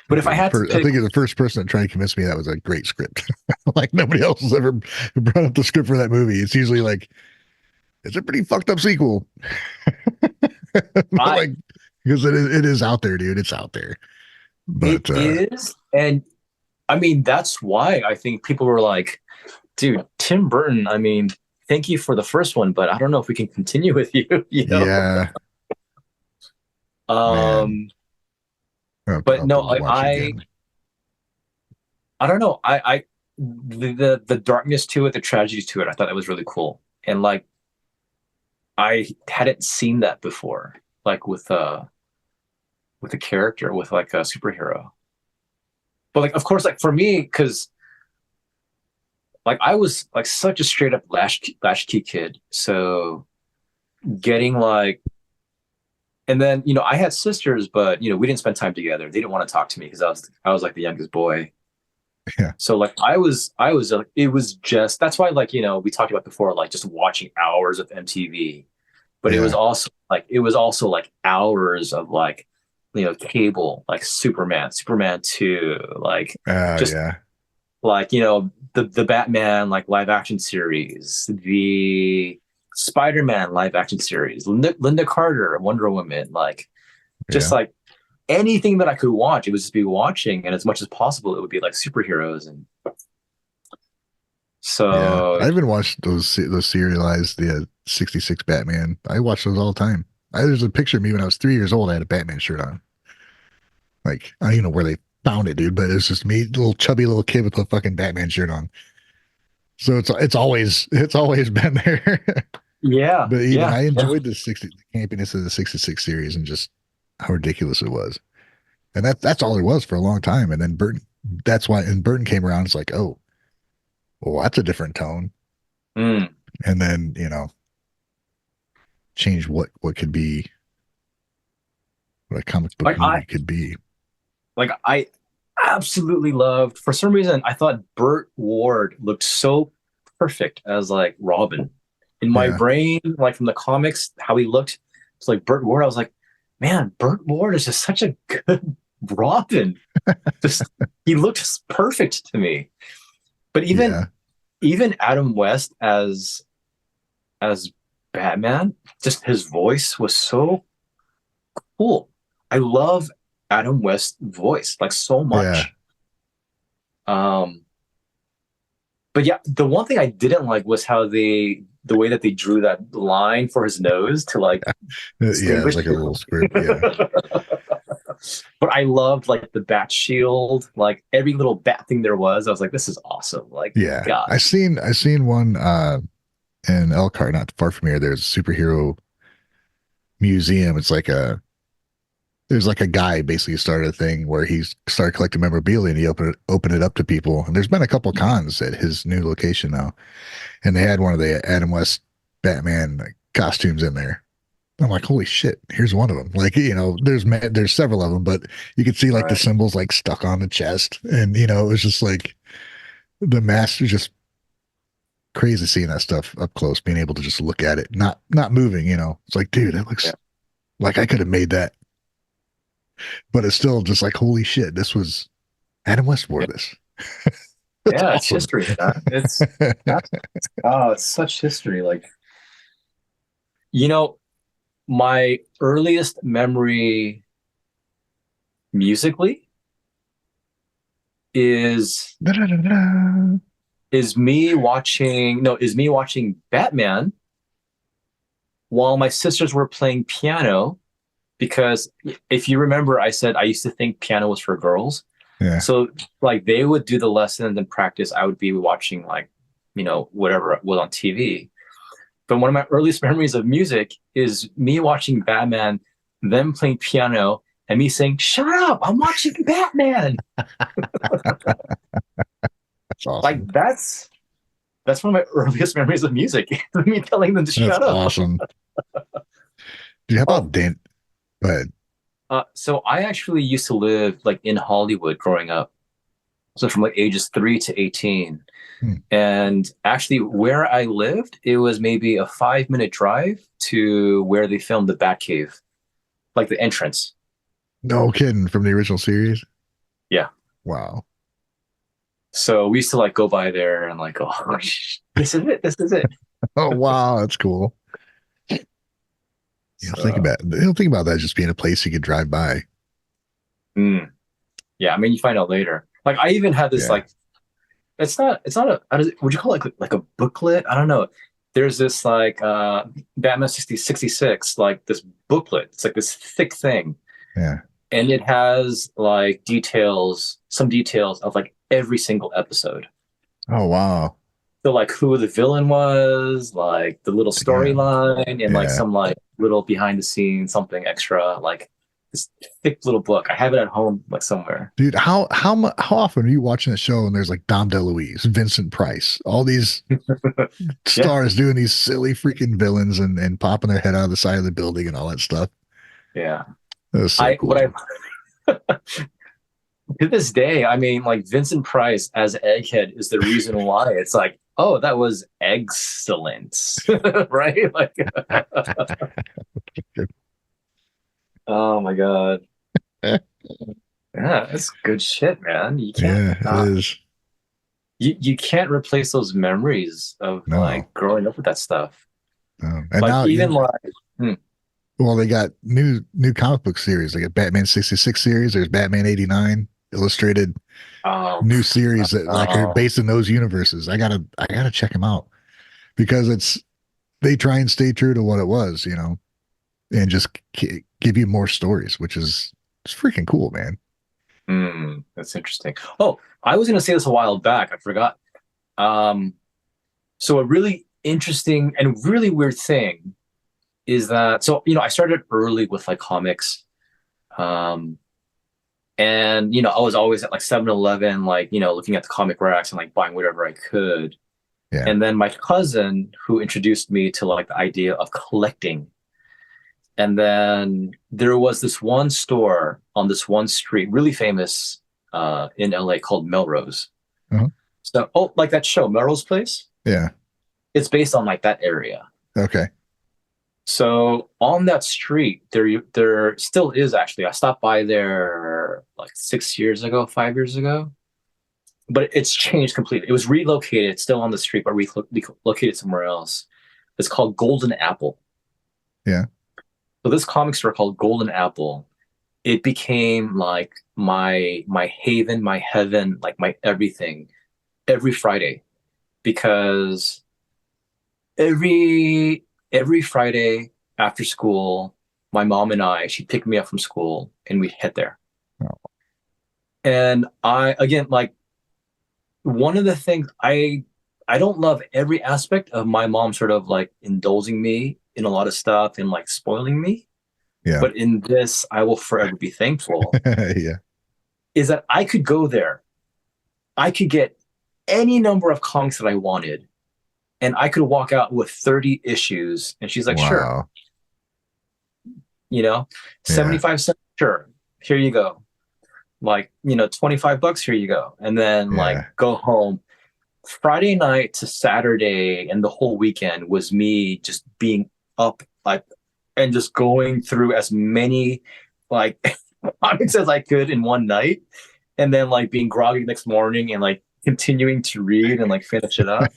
but if I had to I pick, think you're the first person to try and convince me that was a great script. Like nobody else has ever brought up the script for that movie. It's usually like it's a pretty fucked up sequel. I Like because it is out there, dude. It's out there. it But is, and I mean that's why I think people were like, dude, Tim Burton. I mean, thank you for the first one, but I don't know if we can continue with you. yeah, man. Um, I'll but have to no, watch it again. I don't know. The darkness to it, the tragedy to it, I thought that was really cool. And like I hadn't seen that before, like with a character, with like a superhero. But like of course, like for me, because like I was like such a straight up latchkey kid. So getting like and then I had sisters, but we didn't spend time together. They didn't want to talk to me because I was like the youngest boy. Yeah, So like I was like it was just that's why like we talked about before like just watching hours of MTV, but yeah. it was also like hours of like cable like Superman 2, like just Yeah, like the Batman like live action series, the Spider-Man live action series, Linda Carter, Wonder Woman, like just yeah, like anything that I could watch, it would just be watching, and as much as possible, it would be like superheroes, and yeah. so I even watched those serialized the '66 Batman. I watched those all the time. There's a picture of me when I was 3 years old. I had a Batman shirt on. Like I don't even know where they found it, dude, but it's just me, little chubby little kid with a fucking Batman shirt on. So it's always been there. yeah, But even yeah, I yeah, enjoyed the campiness of the '66 series and just how ridiculous it was. And that's all there was for a long time. And then Burton, that's why, and Burton came around. It's like, oh, well, that's a different tone. mm. And then change what could be what a comic book like I movie could be. like I absolutely loved. For some reason, I thought Burt Ward looked so perfect as like Robin in my Yeah, brain, like from the comics, how he looked. It's like Burt Ward. I was like, man, Burt Ward is just such a good Robin. Just he looked perfect to me. But even yeah, even Adam West as Batman, just his voice was so cool. I love Adam West's voice like so yeah, much. Um, but yeah, the one thing I didn't like was how the way that they drew that line for his nose to like yeah. It's distinguish. like a little script. Yeah, But I loved like the bat shield, like every little bat thing there was. I was like, this is awesome. Like, yeah. God. I seen one in Elkhart, not far from here. There's a superhero museum. It's like a there's like a guy basically started a thing where he started collecting memorabilia and he opened it up to people. And there's been a couple cons at his new location now, and they had one of the Adam West Batman costumes in there. I'm like, holy shit! Here's one of them. Like, there's several of them, but you could see like the Right. symbols like stuck on the chest, and it was just like the master just crazy seeing that stuff up close, being able to just look at it, not moving. It's like, dude, that looks Yeah. like I could have made that, but it's still just like, holy shit, this was Adam West wore Yeah. this. That's Yeah, it's awesome. history, man. It's such history. Like, you know, my earliest memory musically is Da-da-da-da. is me watching Batman while my sisters were playing piano, because if you remember, I said I used to think piano was for girls. Yeah. So like they would do the lessons and practice. I would be watching like, whatever was on TV. But one of my earliest memories of music is me watching Batman, them playing piano, and me saying, "Shut up! I'm watching Batman." That's Like awesome. that's one of my earliest memories of music. Me telling them to That's shut up. awesome. Dude, how Oh, about Dan? But so I actually used to live like in Hollywood growing up. So from like ages 3 to 18. hmm, And actually, where I lived, it was maybe a 5 minute drive to where they filmed the Batcave, like the entrance. no kidding, from the original series. Yeah. Wow. So we used to like go by there and like, oh, this is it. This is it. Oh wow, that's cool. So, You don't think about that just being a place you could drive by. mm, yeah, I mean, you find out later. Like, I even had this Yeah. like, it's not a, would you call it like a booklet? I don't know. There's this like Batman 66, like this booklet. It's like this thick thing. Yeah. And it has like some details of like every single episode. Oh wow. So like who the villain was, like the little Damn. storyline, and like Yeah. some like little behind the scenes something extra, like this thick little book. I have it at home like somewhere. Dude, how often are you watching a show and there's like Dom DeLuise, Vincent Price, all these Yeah, stars doing these silly freaking villains and popping their head out of the side of the building and all that stuff. yeah. That was so I what cool. I To this day, I mean, like Vincent Price as Egghead is the reason why it's like, oh, that was excellent, right? Like, oh my god, yeah, that's good shit, man. Yeah, it is. You can't replace those memories of No. like growing up with that stuff. And Like now, even like, hmm, well, they got new comic book series. They got Batman 66 series. There's Batman 89 illustrated oh, new series that like are oh, based in those universes. I gotta check them out because they try and stay true to what it was, and just give you more stories, which is it's freaking cool, man. that's interesting. Oh, I was gonna say this a while back. I forgot. Um, so a really interesting and really weird thing is that I started early with like comics. Um, and I was always at like 7-Eleven, like, looking at the comic racks and like buying whatever I could. Yeah. And then my cousin who introduced me to like the idea of collecting. And then there was this one store on this one street, really famous in LA, called Melrose. Uh-huh. So, oh, like that show, Melrose Place? Yeah. It's based on like that area. Okay. So on that street, there still is actually. I stopped by there like 6 years ago, 5 years ago, but it's changed completely. It was relocated. It's still on the street, but relocated somewhere else. It's called Golden Apple. Yeah. So this comic store called Golden Apple, it became like my haven, my heaven, like my everything every Friday, because every Friday after school, my mom and she'd pick me up from school and we'd head there. Oh, And again, like one of the things I don't love every aspect of my mom sort of like indulging me in a lot of stuff and like spoiling me. Yeah. But in this, I will forever be thankful Yeah. is that I could go there. I could get any number of comics that I wanted, and I could walk out with 30 issues. And she's like, sure, Wow. you know, Yeah. 75 cents, sure, here you go. Like, $25, here you go. And then like Yeah. go home. Friday night to Saturday and the whole weekend was me just being up like and just going through as many like comics as I could in one night, and then like being groggy the next morning and like continuing to read and like finish it up.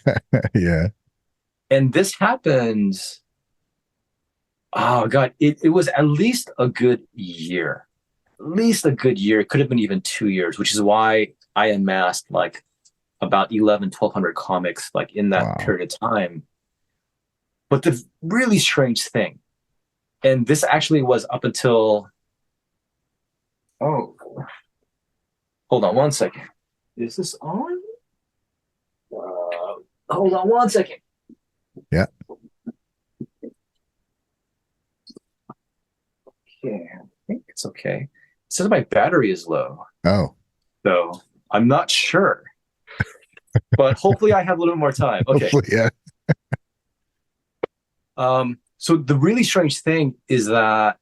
Yeah. And this happened, oh god, it was at least a good year. At least a good year. It could have been even 2 years, which is why I amassed like about 1,100 comics like in that Wow. period of time. But the really strange thing, and this actually was up until, oh, hold on one second. Is this on? Hold on one second. Yeah. Yeah, I think it's okay. It says my battery is low, Oh, so I'm not sure. But hopefully I have a little bit more time. Okay. hopefully, yeah. So the really strange thing is that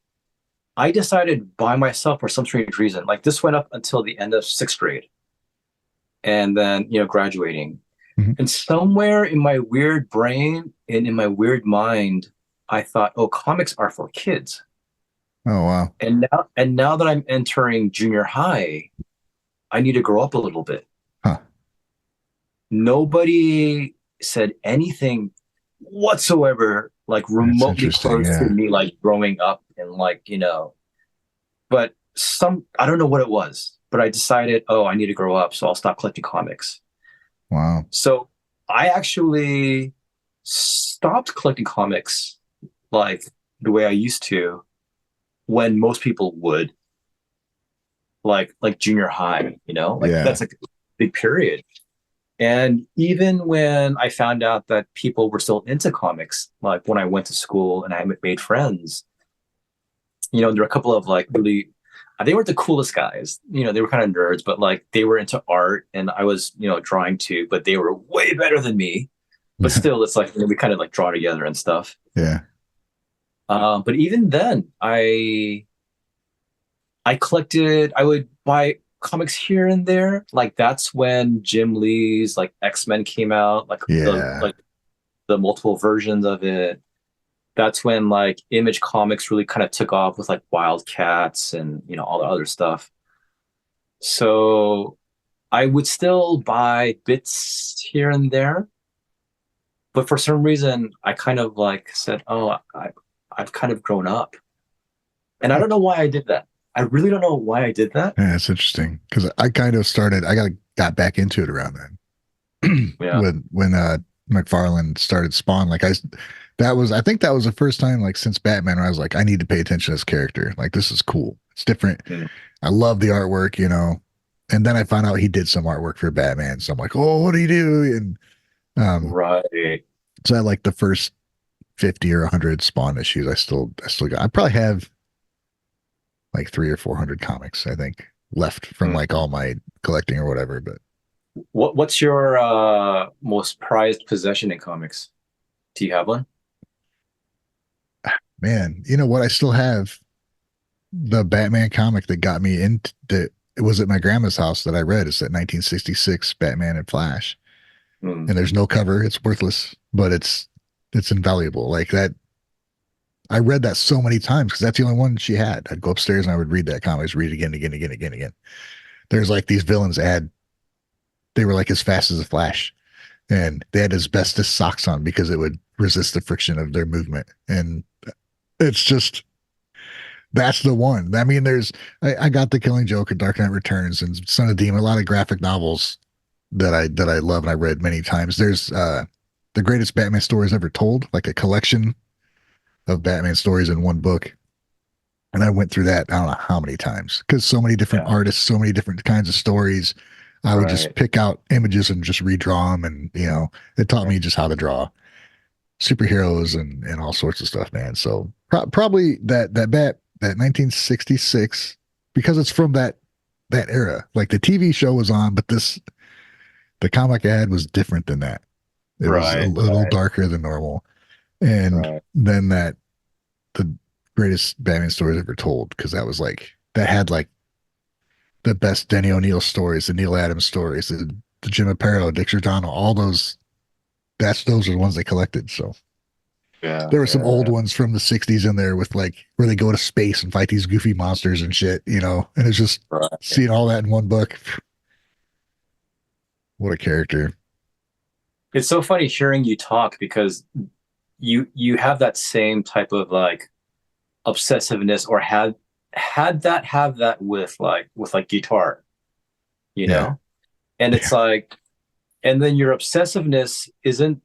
I decided by myself for some strange reason. Like this went up until the end of sixth grade, and then graduating. Mhm. And somewhere in my weird brain and in my weird mind, I thought, oh, comics are for kids. Oh, wow. And now that I'm entering junior high, I need to grow up a little bit. Huh. Nobody said anything whatsoever like That's remotely interesting. close to Yeah. me like growing up and like but I don't know what it was, but I decided, oh, I need to grow up, so I'll stop collecting comics. Wow. So I actually stopped collecting comics like the way I used to when most people would, like junior high, like Yeah. that's like a big period. And even when I found out that people were still into comics, like when I went to school and I made friends, there were a couple of like really, they weren't the coolest guys. They were kind of nerds, but like they were into art and I was, drawing too, but they were way better than me. But still, it's like we kind of like draw together and stuff. Yeah. But even then, I collected. I would buy comics here and there. Like that's when Jim Lee's like X-Men came out, like the Yeah. like the multiple versions of it. That's when like Image Comics really kind of took off with like Wildcats and all the other stuff. So I would still buy bits here and there, but for some reason I kind of like said, "Oh, I've kind of grown up," and I Huh. don't know why I did that. I really don't know why I did that. Yeah, it's interesting because I kind of started. I got back into it around then Yeah. when McFarlane started Spawn. I think that was the first time like since Batman where I was like, I need to pay attention to this character. Like this is cool. It's different. Mm. I love the artwork. And then I found out he did some artwork for Batman. So I'm like, oh, what do you do? And Right. so I like the first 50 or 100 Spawn issues. I still got. I probably have like 300 or 400 comics, I think, left from Mm. like all my collecting or whatever. But What's your most prized possession in comics? Do you have one? man, you know what? I still have the Batman comic that got me into it was at my grandma's house that I read. It's that 1966 Batman and Flash. Mm. And there's no cover. It's worthless, but it's invaluable. Like that I read that so many times because that's the only one she had. I'd go upstairs and I would read that comic, I'd read it again, again, again, again, again. There's like these villains they were like as fast as a flash and they had asbestos socks on because it would resist the friction of their movement. And it's just that's the one. I mean, I got the Killing Joke and Dark Knight Returns and Son of Demon, a lot of graphic novels that I love and I read many times. There's the greatest Batman stories ever told, like a collection of Batman stories in one book. And I went through that I don't know how many times because so many different Yeah. artists, so many different kinds of stories. I would just Right. pick out images and just redraw them, and it taught me just how to draw. superheroes and all sorts of stuff, man. So probably that 1966 because it's from that era. Like the TV show was on, but the comic ad was different than that. It was a Right, little darker than normal, and right. then the greatest Batman stories ever told because that was like that had like the best Denny O'Neil stories, the Neil Adams stories, the Jim Aparo, Dick Giordano, all those. Those are the ones they collected. So Yeah, there were some old yeah, ones from the 60s in there with like where they go to space and fight these goofy monsters and shit, and it's just right. seeing all that in one book. What a character. It's so funny hearing you talk because you have that same type of like obsessiveness or have that with like guitar, you Yeah. know? And it's like and then your obsessiveness isn't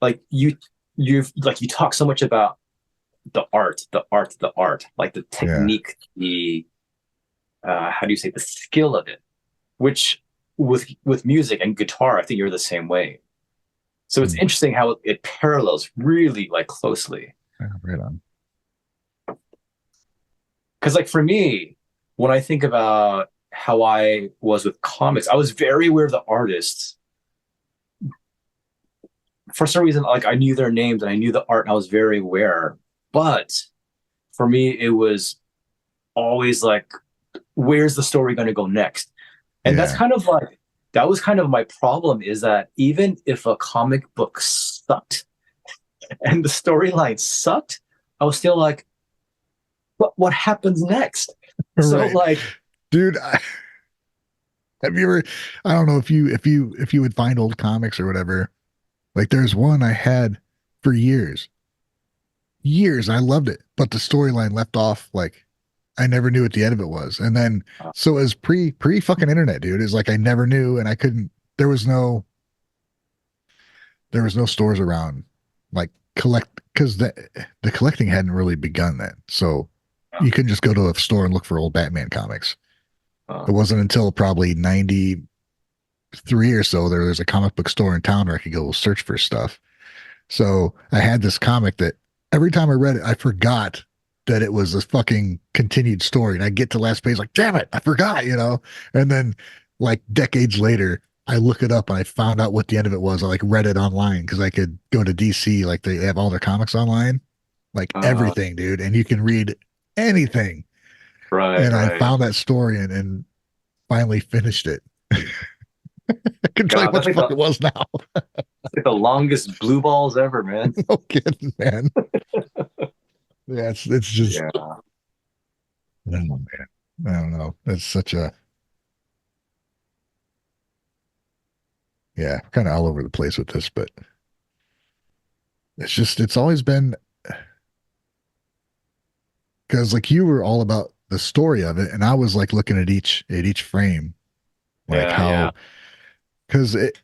like you talk so much about the art, like the Yeah. technique, the how do you say the skill of it, which with music and guitar, I think you're the same way. So it's Mm. interesting how it parallels really like closely. Yeah, right on. Because like for me, when I think about how I was with comics, I was very aware of the artists. For some reason, like I knew their names and I knew the art, and I was very aware. But for me, it was always like, where's the story going to go next? And that's Yeah. kind of like that was kind of my problem is that even if a comic book sucked and the storyline sucked, I was still like, what happens next? So Right. like, Dude, have you ever I don't know if you would find old comics or whatever. Like there's one I had for years. Years. I loved it. But the storyline left off like I never knew what the end of it was. And then so it was pre fucking internet, dude. It's like I never knew and I couldn't there was no stores around like collect because the collecting hadn't really begun then. So you couldn't just go to a store and look for old Batman comics. uh, It wasn't until probably 93 or so there's a comic book store in town where I could go search for stuff. So I had this comic that every time I read it, I forgot that it was a fucking continued story. And I get to the last page, like, damn it, I forgot. And then like decades later, I look it up and I found out what the end of it was. I like read it online because I could go to DC, like they have all their comics online, like uh, everything, dude. And you can read anything. right, And I right. found that story and finally finished it. I can tell you God, what the fuck it was now. that's like the longest blue balls ever, man. No kidding, man. Yeah, it's just Yeah. oh man. I don't know. It's such a yeah, kind of all over the place with this, but it's always been because like you were all about the story of it, and I was like looking at each frame, like Yeah, yeah, how because it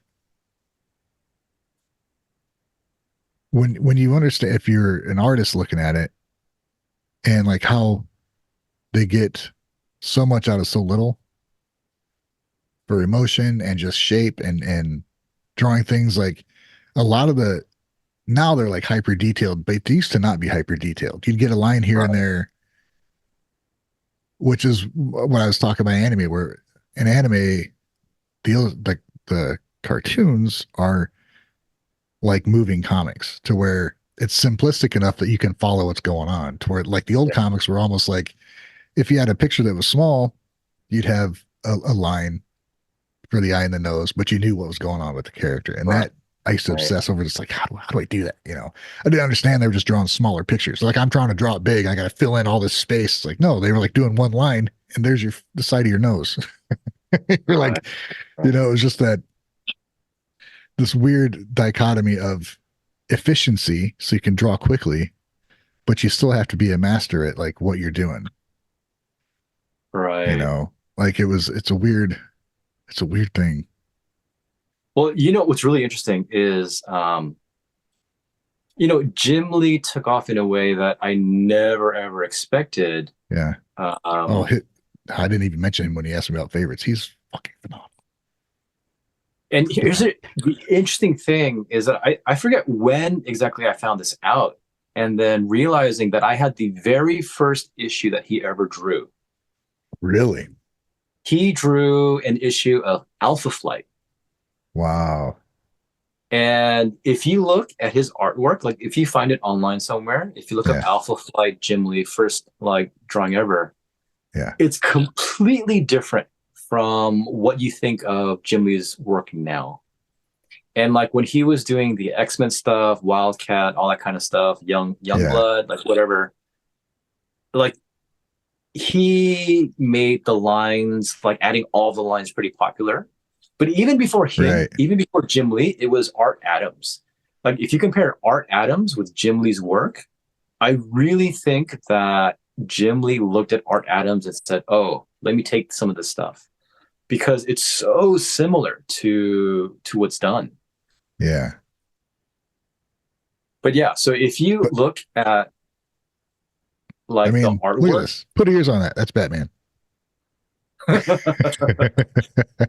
when you understand if you're an artist looking at it and like how they get so much out of so little for emotion and just shape and drawing things like a lot of the now they're like hyper detailed, but they used to not be hyper detailed. You'd get a line here and right, there, which is what I was talking about anime, where in anime, the cartoons are like moving comics to where it's simplistic enough that you can follow what's going on. To where like the old yeah, comics were almost like if you had a picture that was small, you'd have a line for the eye and the nose, but you knew what was going on with the character. And right, that I used to right, obsess over just like, how do I do that? I didn't understand they were just drawing smaller pictures. Like I'm trying to draw it big. I got to fill in all this space. It's like, no, they were like doing one line and there's the side of your nose. You're right, like, right, it was just this weird dichotomy of efficiency. So you can draw quickly, but you still have to be a master at like what you're doing, right. like it's a weird thing. Well, you know what's really interesting is, Jim Lee took off in a way that I never ever expected. Yeah. Oh, Um, I didn't even mention him when he asked me about favorites. He's fucking phenomenal. And Yeah. the interesting thing is that I forget when exactly I found this out, and then realizing that I had the very first issue that he ever drew. Really? He drew an issue of Alpha Flight. Wow. And if you look at his artwork, like if you find it online somewhere, if you look up Yeah. Alpha Flight Jim Lee first like drawing ever, Yeah. it's completely different from what you think of Jim Lee's work now. And like when he was doing the X-Men stuff, Wildcat, all that kind of stuff, young Yeah. blood, like whatever, like he made the lines, like adding all the lines pretty popular. But even before him, Right. even before Jim Lee, it was Art Adams. Like if you compare Art Adams with Jim Lee's work, I really think that Jim Lee looked at Art Adams and said, "Oh, let me take some of this stuff," because it's so similar to what's done. Yeah. But yeah, so if you But look at I like the mean, look at artwork, this. Put ears on that. That's Batman.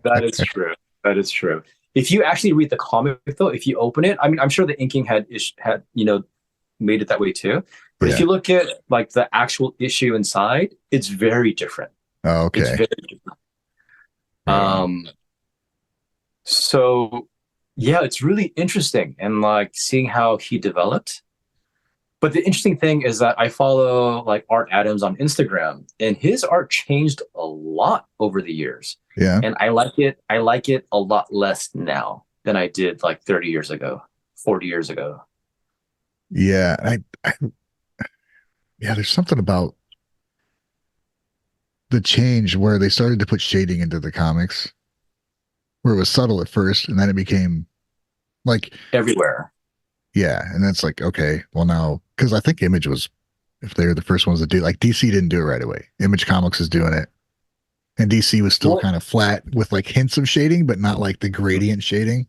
that is true. That is true. If you actually read the comic though, if you open it, I mean, I'm sure the inking had made it that way too. But if Yeah. you look at like the actual issue inside, it's very different. Oh, It's okay. very different. Right on. Um, so yeah, it's really interesting and like seeing how he developed. But the interesting thing is that I follow like Art Adams on Instagram, and his art changed a lot over the years. Yeah. And I like it. I like it a lot less now than I did like 30 years ago, 40 years ago. Yeah. Yeah, there's something about the change where they started to put shading into the comics where it was subtle at first and then it became like, Everywhere. yeah. And that's like, okay, well now, because I think Image was, if they're the first ones to do, like DC didn't do it right away. Image Comics is doing it. And DC was still Well, kind of flat with like hints of shading, but not like the gradient shading.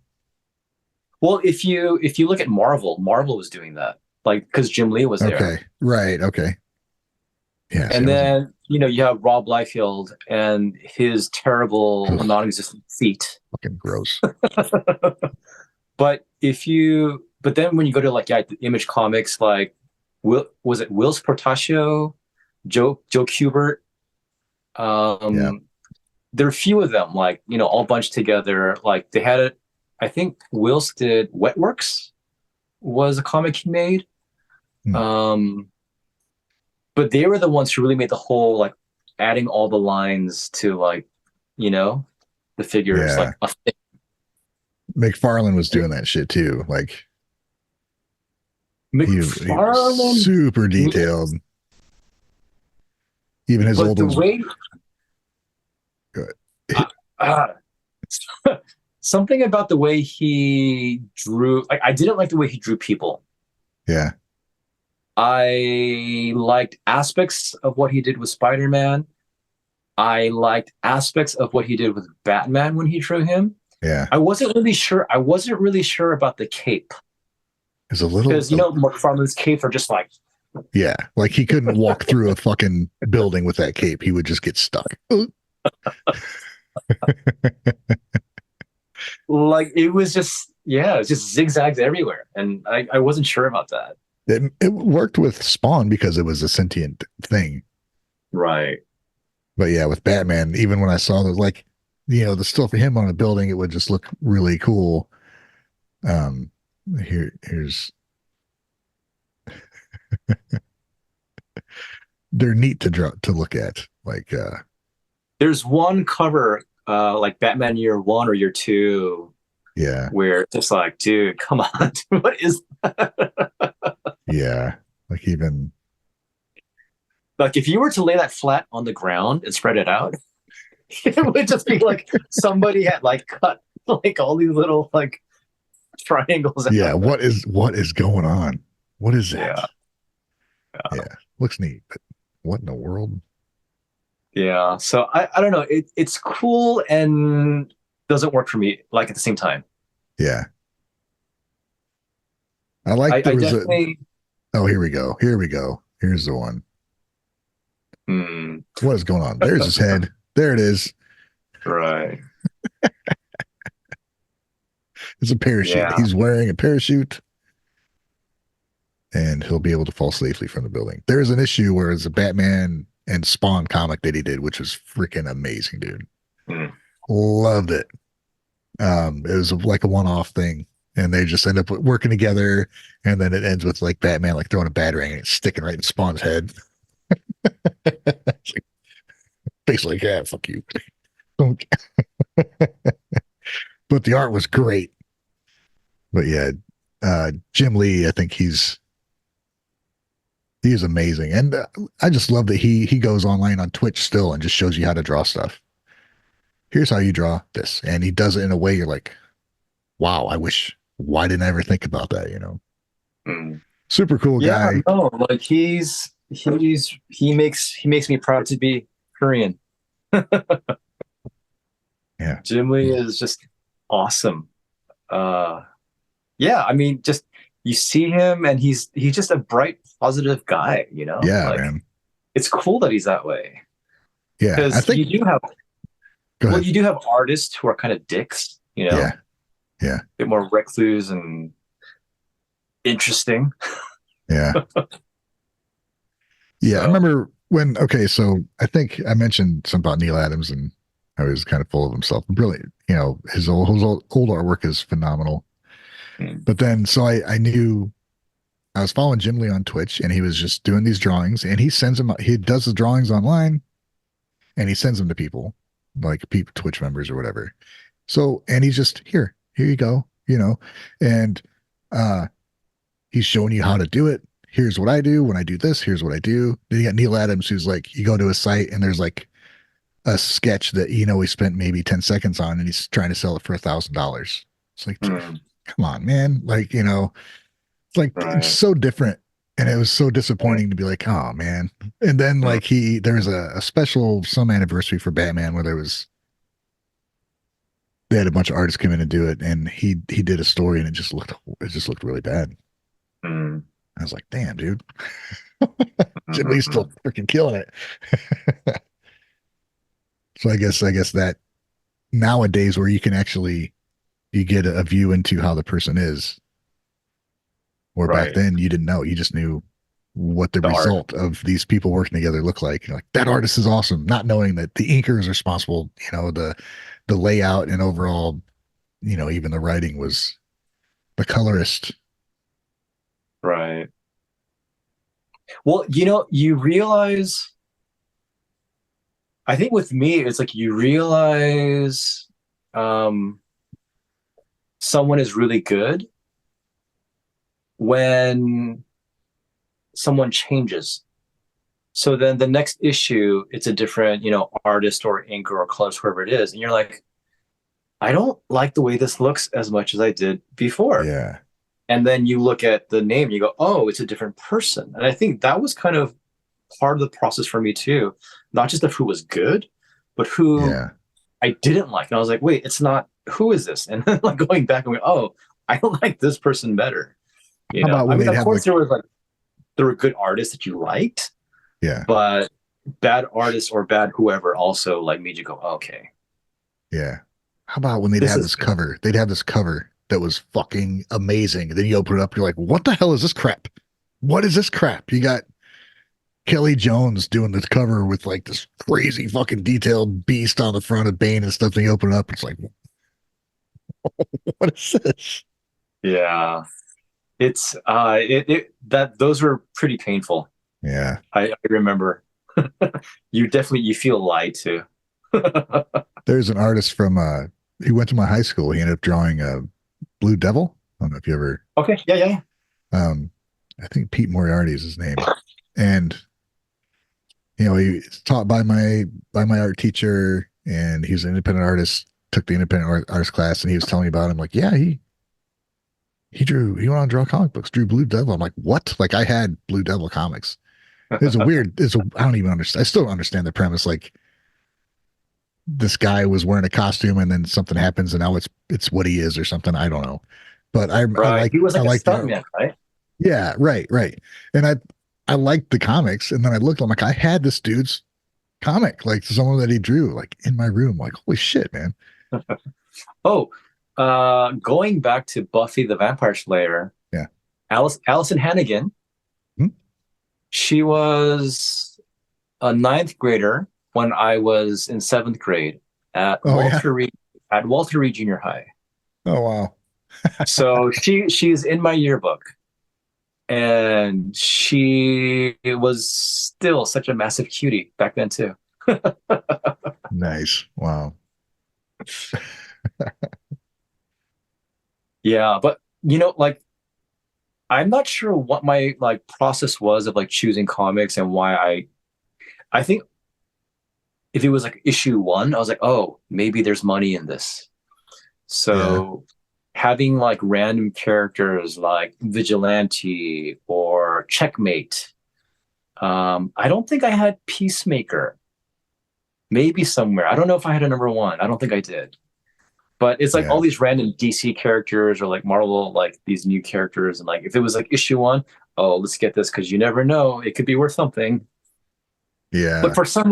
well, if you look at Marvel, Marvel was doing that, like because Jim Lee was there. Okay. Right. Okay. Yeah. See, And I wasn't then you have Rob Liefeld and his terrible ugh, non-existent feet. fucking gross. But then when you go to like the Image Comics, like was it Wills Portacio, Joe Kubert? Yeah. Um, there are a few of them, like all bunched together. Like they had it. I think Wills did Wetworks was a comic he made. Hmm. Um, but they were the ones who really made the whole like adding all the lines to like you know the figures Yeah. like a thing. McFarlane was doing that shit too. Like he was McFarlane, super detailed. Even his but old the ones. way Good. uh, something about the way he drew, like I didn't like the way he drew people. Yeah. I liked aspects of what he did with Spider-Man. I liked aspects of what he did with Batman when he drew him. Yeah. I wasn't really sure about the cape It's a little, because McFarlane's capes are just like yeah. Like he couldn't walk through a fucking building with that cape. He would just get stuck. it was just it was just zigzags everywhere, and I wasn't sure about that. It worked with Spawn because it was a sentient thing. Right. But yeah, with Batman, even when I saw those, like, the still for him on a building, it would just look really cool. Um, here's they're neat to draw to look at. Like, There's one cover, like Batman Year One or Year Two, yeah, where it's just like, dude, come on, what is yeah, like even like if you were to lay that flat on the ground and spread it out, it would just be like somebody had like cut like all these little like triangles yeah. out. What is going on? What is that? Yeah, Yeah, looks neat, but what in the world? yeah. So I don't know. It's cool and doesn't work for me like at the same time. Yeah, I like there I was a. definitely Oh, here we go. Here we go. Here's the one. hmm, What is going on? There's his head. There it is. right. It's a parachute. Yeah. He's wearing a parachute and he'll be able to fall safely from the building. There's an issue where it's a Batman and Spawn comic that he did, which was freaking amazing, dude. Mm. Loved it. It was like a one-off thing, and they just end up working together, and then it ends with like Batman like throwing a batarang and it's sticking right in Spawn's head. Basically, yeah, fuck you. But the art was great. But yeah, Jim Lee, I think he's amazing, and I just love that he goes online on Twitch still and just shows you how to draw stuff. Here's how you draw this, and he does it in a way you're like, wow, I wish. Why didn't I ever think about that? Mm. Super cool Yeah, guy. no, like he makes me proud to be Korean. Yeah, Jim Lee is just awesome. Yeah, I mean, just you see him and he's just a bright, positive guy, yeah, Like man. it's cool that he's that way. Yeah, I Because think. Go ahead. you do have artists who are kind of dicks, Yeah, yeah, a bit more recluse and interesting. yeah, yeah. I So, remember when. Okay, so I think I mentioned something about Neil Adams, and I was kind of full of himself. Brilliant. His old artwork is phenomenal. mm, But then, so I knew I was following Jim Lee on Twitch, and he was just doing these drawings, and he sends them. He does the drawings online, and he sends them to people, like people, Twitch members or whatever. So, and he's just here you go, and uh, he's showing you how to do it. Here's what I do when I do this. Here's what I do. Then you got Neil Adams, who's like, you go to a site and there's like a sketch that he spent maybe 10 seconds on, and he's trying to sell it for $1,000. It's like, mm, come on, man. Like, it's like it's right, so different. And it was so right. disappointing to be like, oh man. And then Mm, like there was a special some anniversary for Batman where they had a bunch of artists come in and do it, and he did a story, and it just looked really bad. mm, I was like, damn, dude, Jim Lee's still mm, freaking killing it. So I guess that nowadays where you get a view into how the person is, or back right. then you didn't know, you just knew what the The art. result of these people working together looked like. You're like, that artist is awesome, not knowing that the inker is responsible. The layout and overall, even the writing was the colorist. Right. Well, you realize, I think with me, it's like you realize um, someone is really good when someone changes. So then the next issue, it's a different, artist or inker or colorist, whoever it is. And you're like, I don't like the way this looks as much as I did before. Yeah, And then you look at the name and you go, oh, it's a different person. And I think that was kind of part of the process for me too. Not just of who was good, but who yeah. I didn't like. And I was like, wait, it's not, who is this? And then like going back and going, oh, I don't like this person better. How about I when mean, they'd of have course there were good artists that you liked, yeah, but bad artists or bad whoever also like made you go, okay, yeah. How about when they'd this have is this good. cover? They'd have this cover that was fucking amazing. Then you open it up, you're like, what the hell is this crap? What is this crap? You got Kelly Jones doing this cover with like this crazy fucking detailed beast on the front of Bane and stuff. Then you open it up, it's like, what is this? Yeah. It's that those were pretty painful. Yeah. I remember. You feel lied to. There's an artist from he went to my high school. He ended up drawing a Blue Devil. I don't know if you ever Okay, yeah, yeah, yeah. I think Pete Moriarty is his name. And he's taught by my art teacher, and he was an independent artist, took the artist class, and he was telling me about him, like, yeah, he went on to draw comic books, drew Blue Devil. I'm like, what? Like I had Blue Devil comics. I don't even understand. I still don't understand the premise. Like this guy was wearing a costume and then something happens and now it's what he is or something. I don't know. But Right. He was I like a like the art. stuntman, right? Yeah, right, right. And I liked the comics, and then I looked, I'm like, I had this dude's comic, like someone that he drew, like in my room. Like, holy shit, man. Oh, Going back to Buffy the Vampire Slayer, Yeah. Allison Hannigan, Hmm? she was a ninth grader when I was in seventh grade at Oh yeah. Walter Reed Junior High. Oh wow. So she's in my yearbook, and she was still such a massive cutie back then too. Nice. Wow. Yeah, but like I'm not sure what my like process was of like choosing comics and why I think if it was like issue one, I was like, oh, maybe there's money in this. Yeah. So having like random characters like Vigilante or Checkmate. I don't think I had Peacemaker. Maybe somewhere. I don't know if I had a number one. I don't think I did. But it's like Yeah. all these random DC characters or like Marvel, like these new characters. And like if it was like issue one, oh, let's get this because you never know. It could be worth something. Yeah. But for some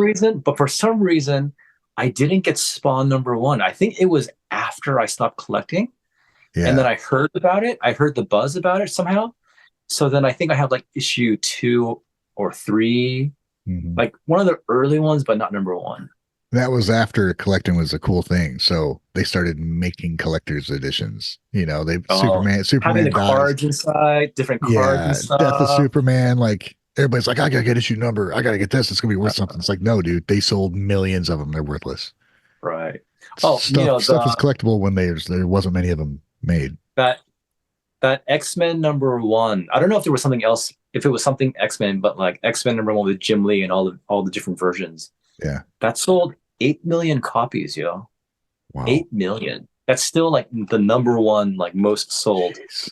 reason, I didn't get Spawn number one. I think it was after I stopped collecting. And then Yeah. I heard about it. I heard the buzz about it somehow. So then I think I had like issue two or three, Mhm. like one of the early ones, but not number one. That was after collecting was a cool thing. So they started making collector's editions. You know, they Oh, having the Superman dies. cards inside, different cards and Yeah. Death of stuff. Superman. Like everybody's like, I gotta get issue number. I gotta get this. It's gonna be worth something. It's like, no, dude, they sold millions of them. They're worthless. Right. Oh, Stuff is collectible when there wasn't many of them made. that that X-Men number one. I don't know if there was something else, if it was something X-Men, but like X-Men number one with Jim Lee and all the different versions. Yeah. That sold 8 million copies, yo. Wow. 8 million. That's still like the number one, like most sold. Jeez.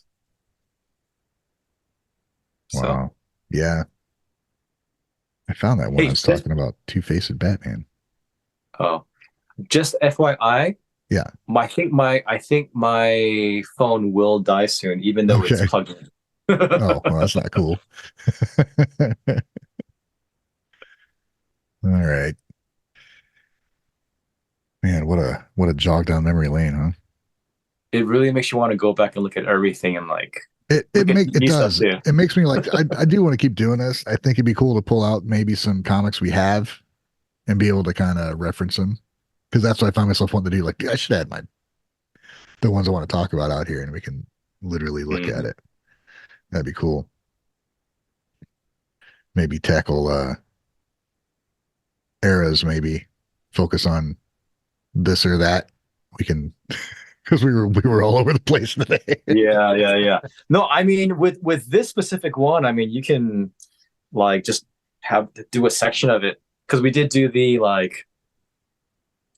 So Wow. Yeah. I found that one. I hey, was talking about Two-Faced Batman. oh, just FYI, Yeah. I think my phone will die soon, even though it's Okay. plugged in. Oh, well, that's not cool. All right. Man, what a jog down memory lane, huh? It really makes you want to go back and look at everything and like look at It new stuff does. too. It makes me like I do want to keep doing this. I think it'd be cool to pull out maybe some comics we have and be able to kind of reference them. Because that's what I find myself wanting to do. Like, I should add the ones I want to talk about out here and we can literally look at Mhm. it. That'd be cool. Maybe tackle eras, maybe focus on this or that. We can because we were all over the place today. Yeah, yeah, yeah. No, I mean with this specific one, I mean you can like just have do a section of it because we did do the like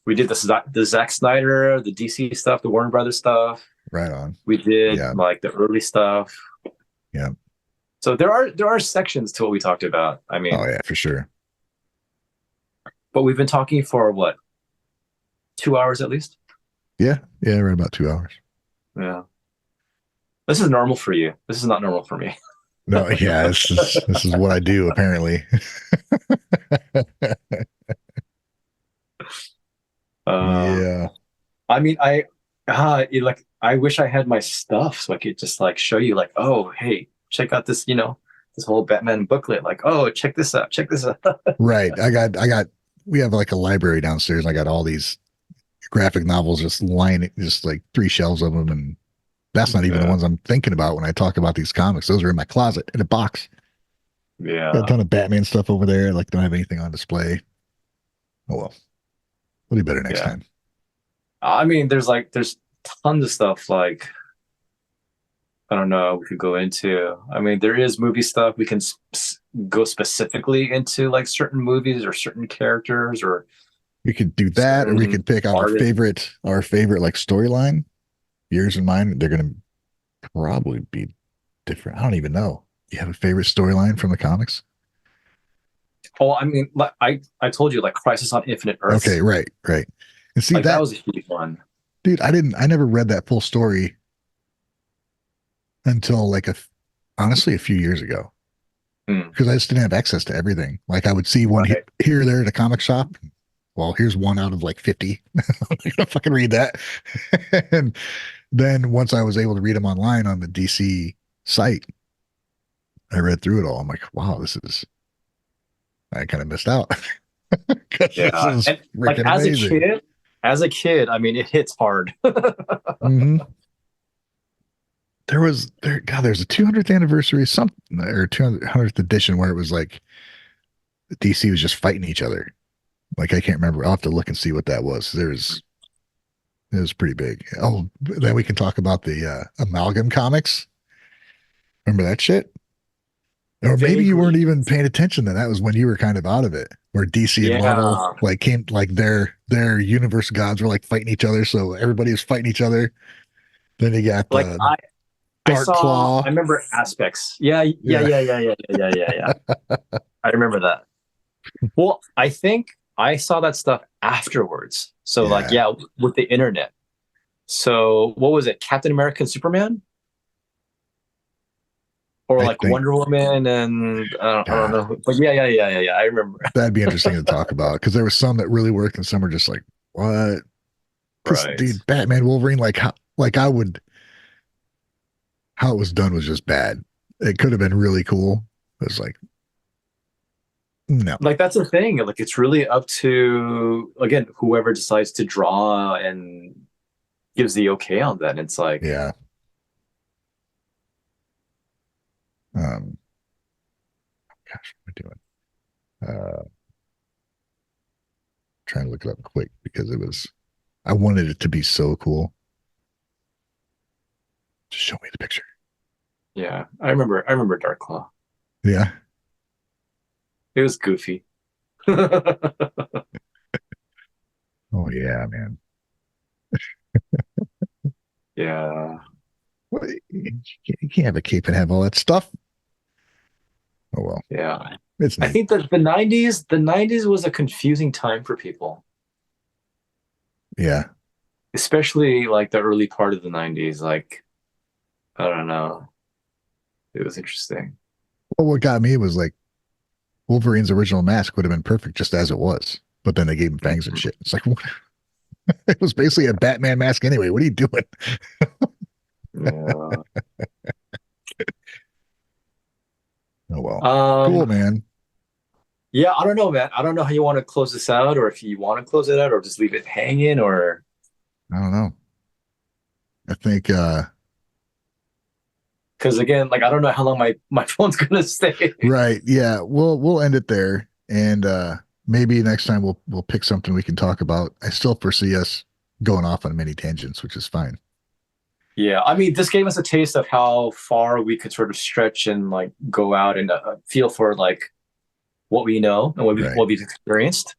we did the Zack Snyder, the DC stuff, the Warner Brothers stuff. Right on. We did Yeah. like the early stuff. Yeah. So there are sections to what we talked about. I Oh mean, yeah, for sure. but we've been talking for what, 2 hours at least? Yeah. Yeah. Right about 2 hours. Yeah. This is normal for you. This is not normal for me. No, yeah, this is what I do apparently. Um, Yeah. I mean, like I wish I had my stuff so I could just like show you like, oh, hey, check out this, this whole Batman booklet. Like, oh, check this out, check this out. Right. I got we have like a library downstairs. I got all these graphic novels just lining just like three shelves of them and that's not even the Yeah, ones I'm thinking about when I talk about these comics. Those are in my closet in a box. Got a yeah, ton of Batman stuff over there. Like don't have anything on display. Oh well. We'll do better next yeah. time. I mean, there's tons of stuff like I don't know we could go into. I mean, there is movie stuff we can go specifically into like certain movies or certain characters or We could do that, or we certain could pick artists. our favorite like storyline. Yours and mine, they're gonna probably be different. I don't even know. You have a favorite storyline from the comics? Oh, I mean, like I told you, like Crisis on Infinite Okay, Earths, right, right. And see like that that, was a huge one. dude, I never read that full story until like honestly a few years ago Hmm, because I just didn't have access to everything. Like I would see one right. here or there at a comic shop. well, here's one out of like 50. I'm gonna fucking read that. And then once I was able to read them online on the DC site, I read through it all. I'm like, wow, I kind of missed out because this Yeah, is and like freaking amazing. as a kid, I mean, it hits hard. Hmm. There's a 200th anniversary, something, or 200th edition where it was like DC was just fighting each other. Like, I can't remember. I'll have to look and see what that was. It was pretty big. Oh, then we can talk about the Amalgam comics. Remember that shit? Or maybe you weren't Vaguely, even paying attention then. That was when you were kind of out of it. Where DC and Marvel yeah. like came like their universe gods were like fighting each other, so everybody was fighting each other. Then you got Like the I Dark saw, Claw. I remember aspects. Yeah, yeah, Yeah. yeah, yeah, yeah, yeah, yeah, yeah. I remember that. Well, I think I saw that stuff afterwards. So like, Yeah. yeah, with the internet. So what was it? Captain America and Superman? Or I like think Wonder Woman and I don't uh, know. But yeah, yeah, yeah, yeah, yeah. I remember. that'd be interesting to talk about because there was some that really worked and some were just like, what? Because Right. dude, Batman Wolverine, like I would how it was done was just bad. It could have been really cool. It was like, no. Like that's the thing. Like it's really up to again whoever decides to draw and gives the okay on that. It's like, Yeah. Um, gosh, what am I doing? Trying to look it up quick because I wanted it to be so cool. Just show me the picture. yeah, I remember Dark Claw. Yeah. It was goofy. Yeah, Oh yeah, man. What, you can't have a cape and have all that stuff. Oh well, yeah. it's I neat. think that the 90s was a confusing time for people, Yeah. especially like the early part of the 90s. Like, I don't know. It was interesting. Well, what got me was like Wolverine's original mask would have been perfect just as it was, but then they gave him fangs and Mhm. shit. It's like what? It was basically a Batman mask anyway. What are you doing? Yeah. Oh well, cool, Um, man. yeah, I don't know, man. I don't know how you want to close this out, or if you want to close it out, or just leave it hanging, or I don't know. I think because again, like I don't know how long my phone's gonna stay. right. Yeah, we'll end it there, and maybe next time we'll pick something we can talk about. I still foresee us going off on many tangents, which is fine. Yeah, I mean, this gave us a taste of how far we could sort of stretch and like go out and feel for like what we know and Right. what we've experienced.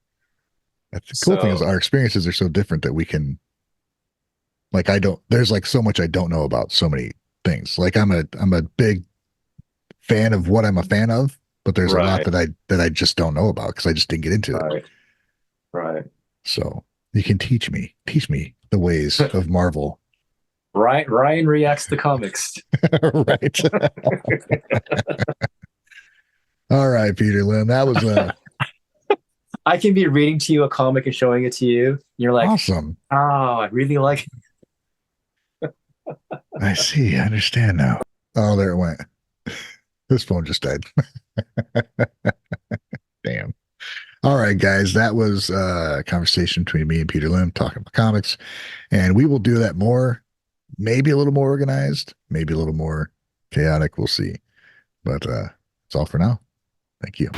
That's the cool thing is So our experiences are so different that we can like I don't there's like so much I don't know about so many things. Like I'm a big fan of what I'm a fan of, but there's a lot right, that I just don't know about because I just didn't get into it. right, right, So you can teach me the ways of Marvel. right. Ryan reacts to comics. Right. All right, Peter Lynn. That was I can be reading to you a comic and showing it to you. And you're like, awesome. oh, I really like. I see. I understand now. Oh, there it went. This phone just died. Damn. All right, guys. That was a conversation between me and Peter Lim talking about comics. And we will do that more, maybe a little more organized, maybe a little more chaotic. We'll see. But that's all for now. Thank you.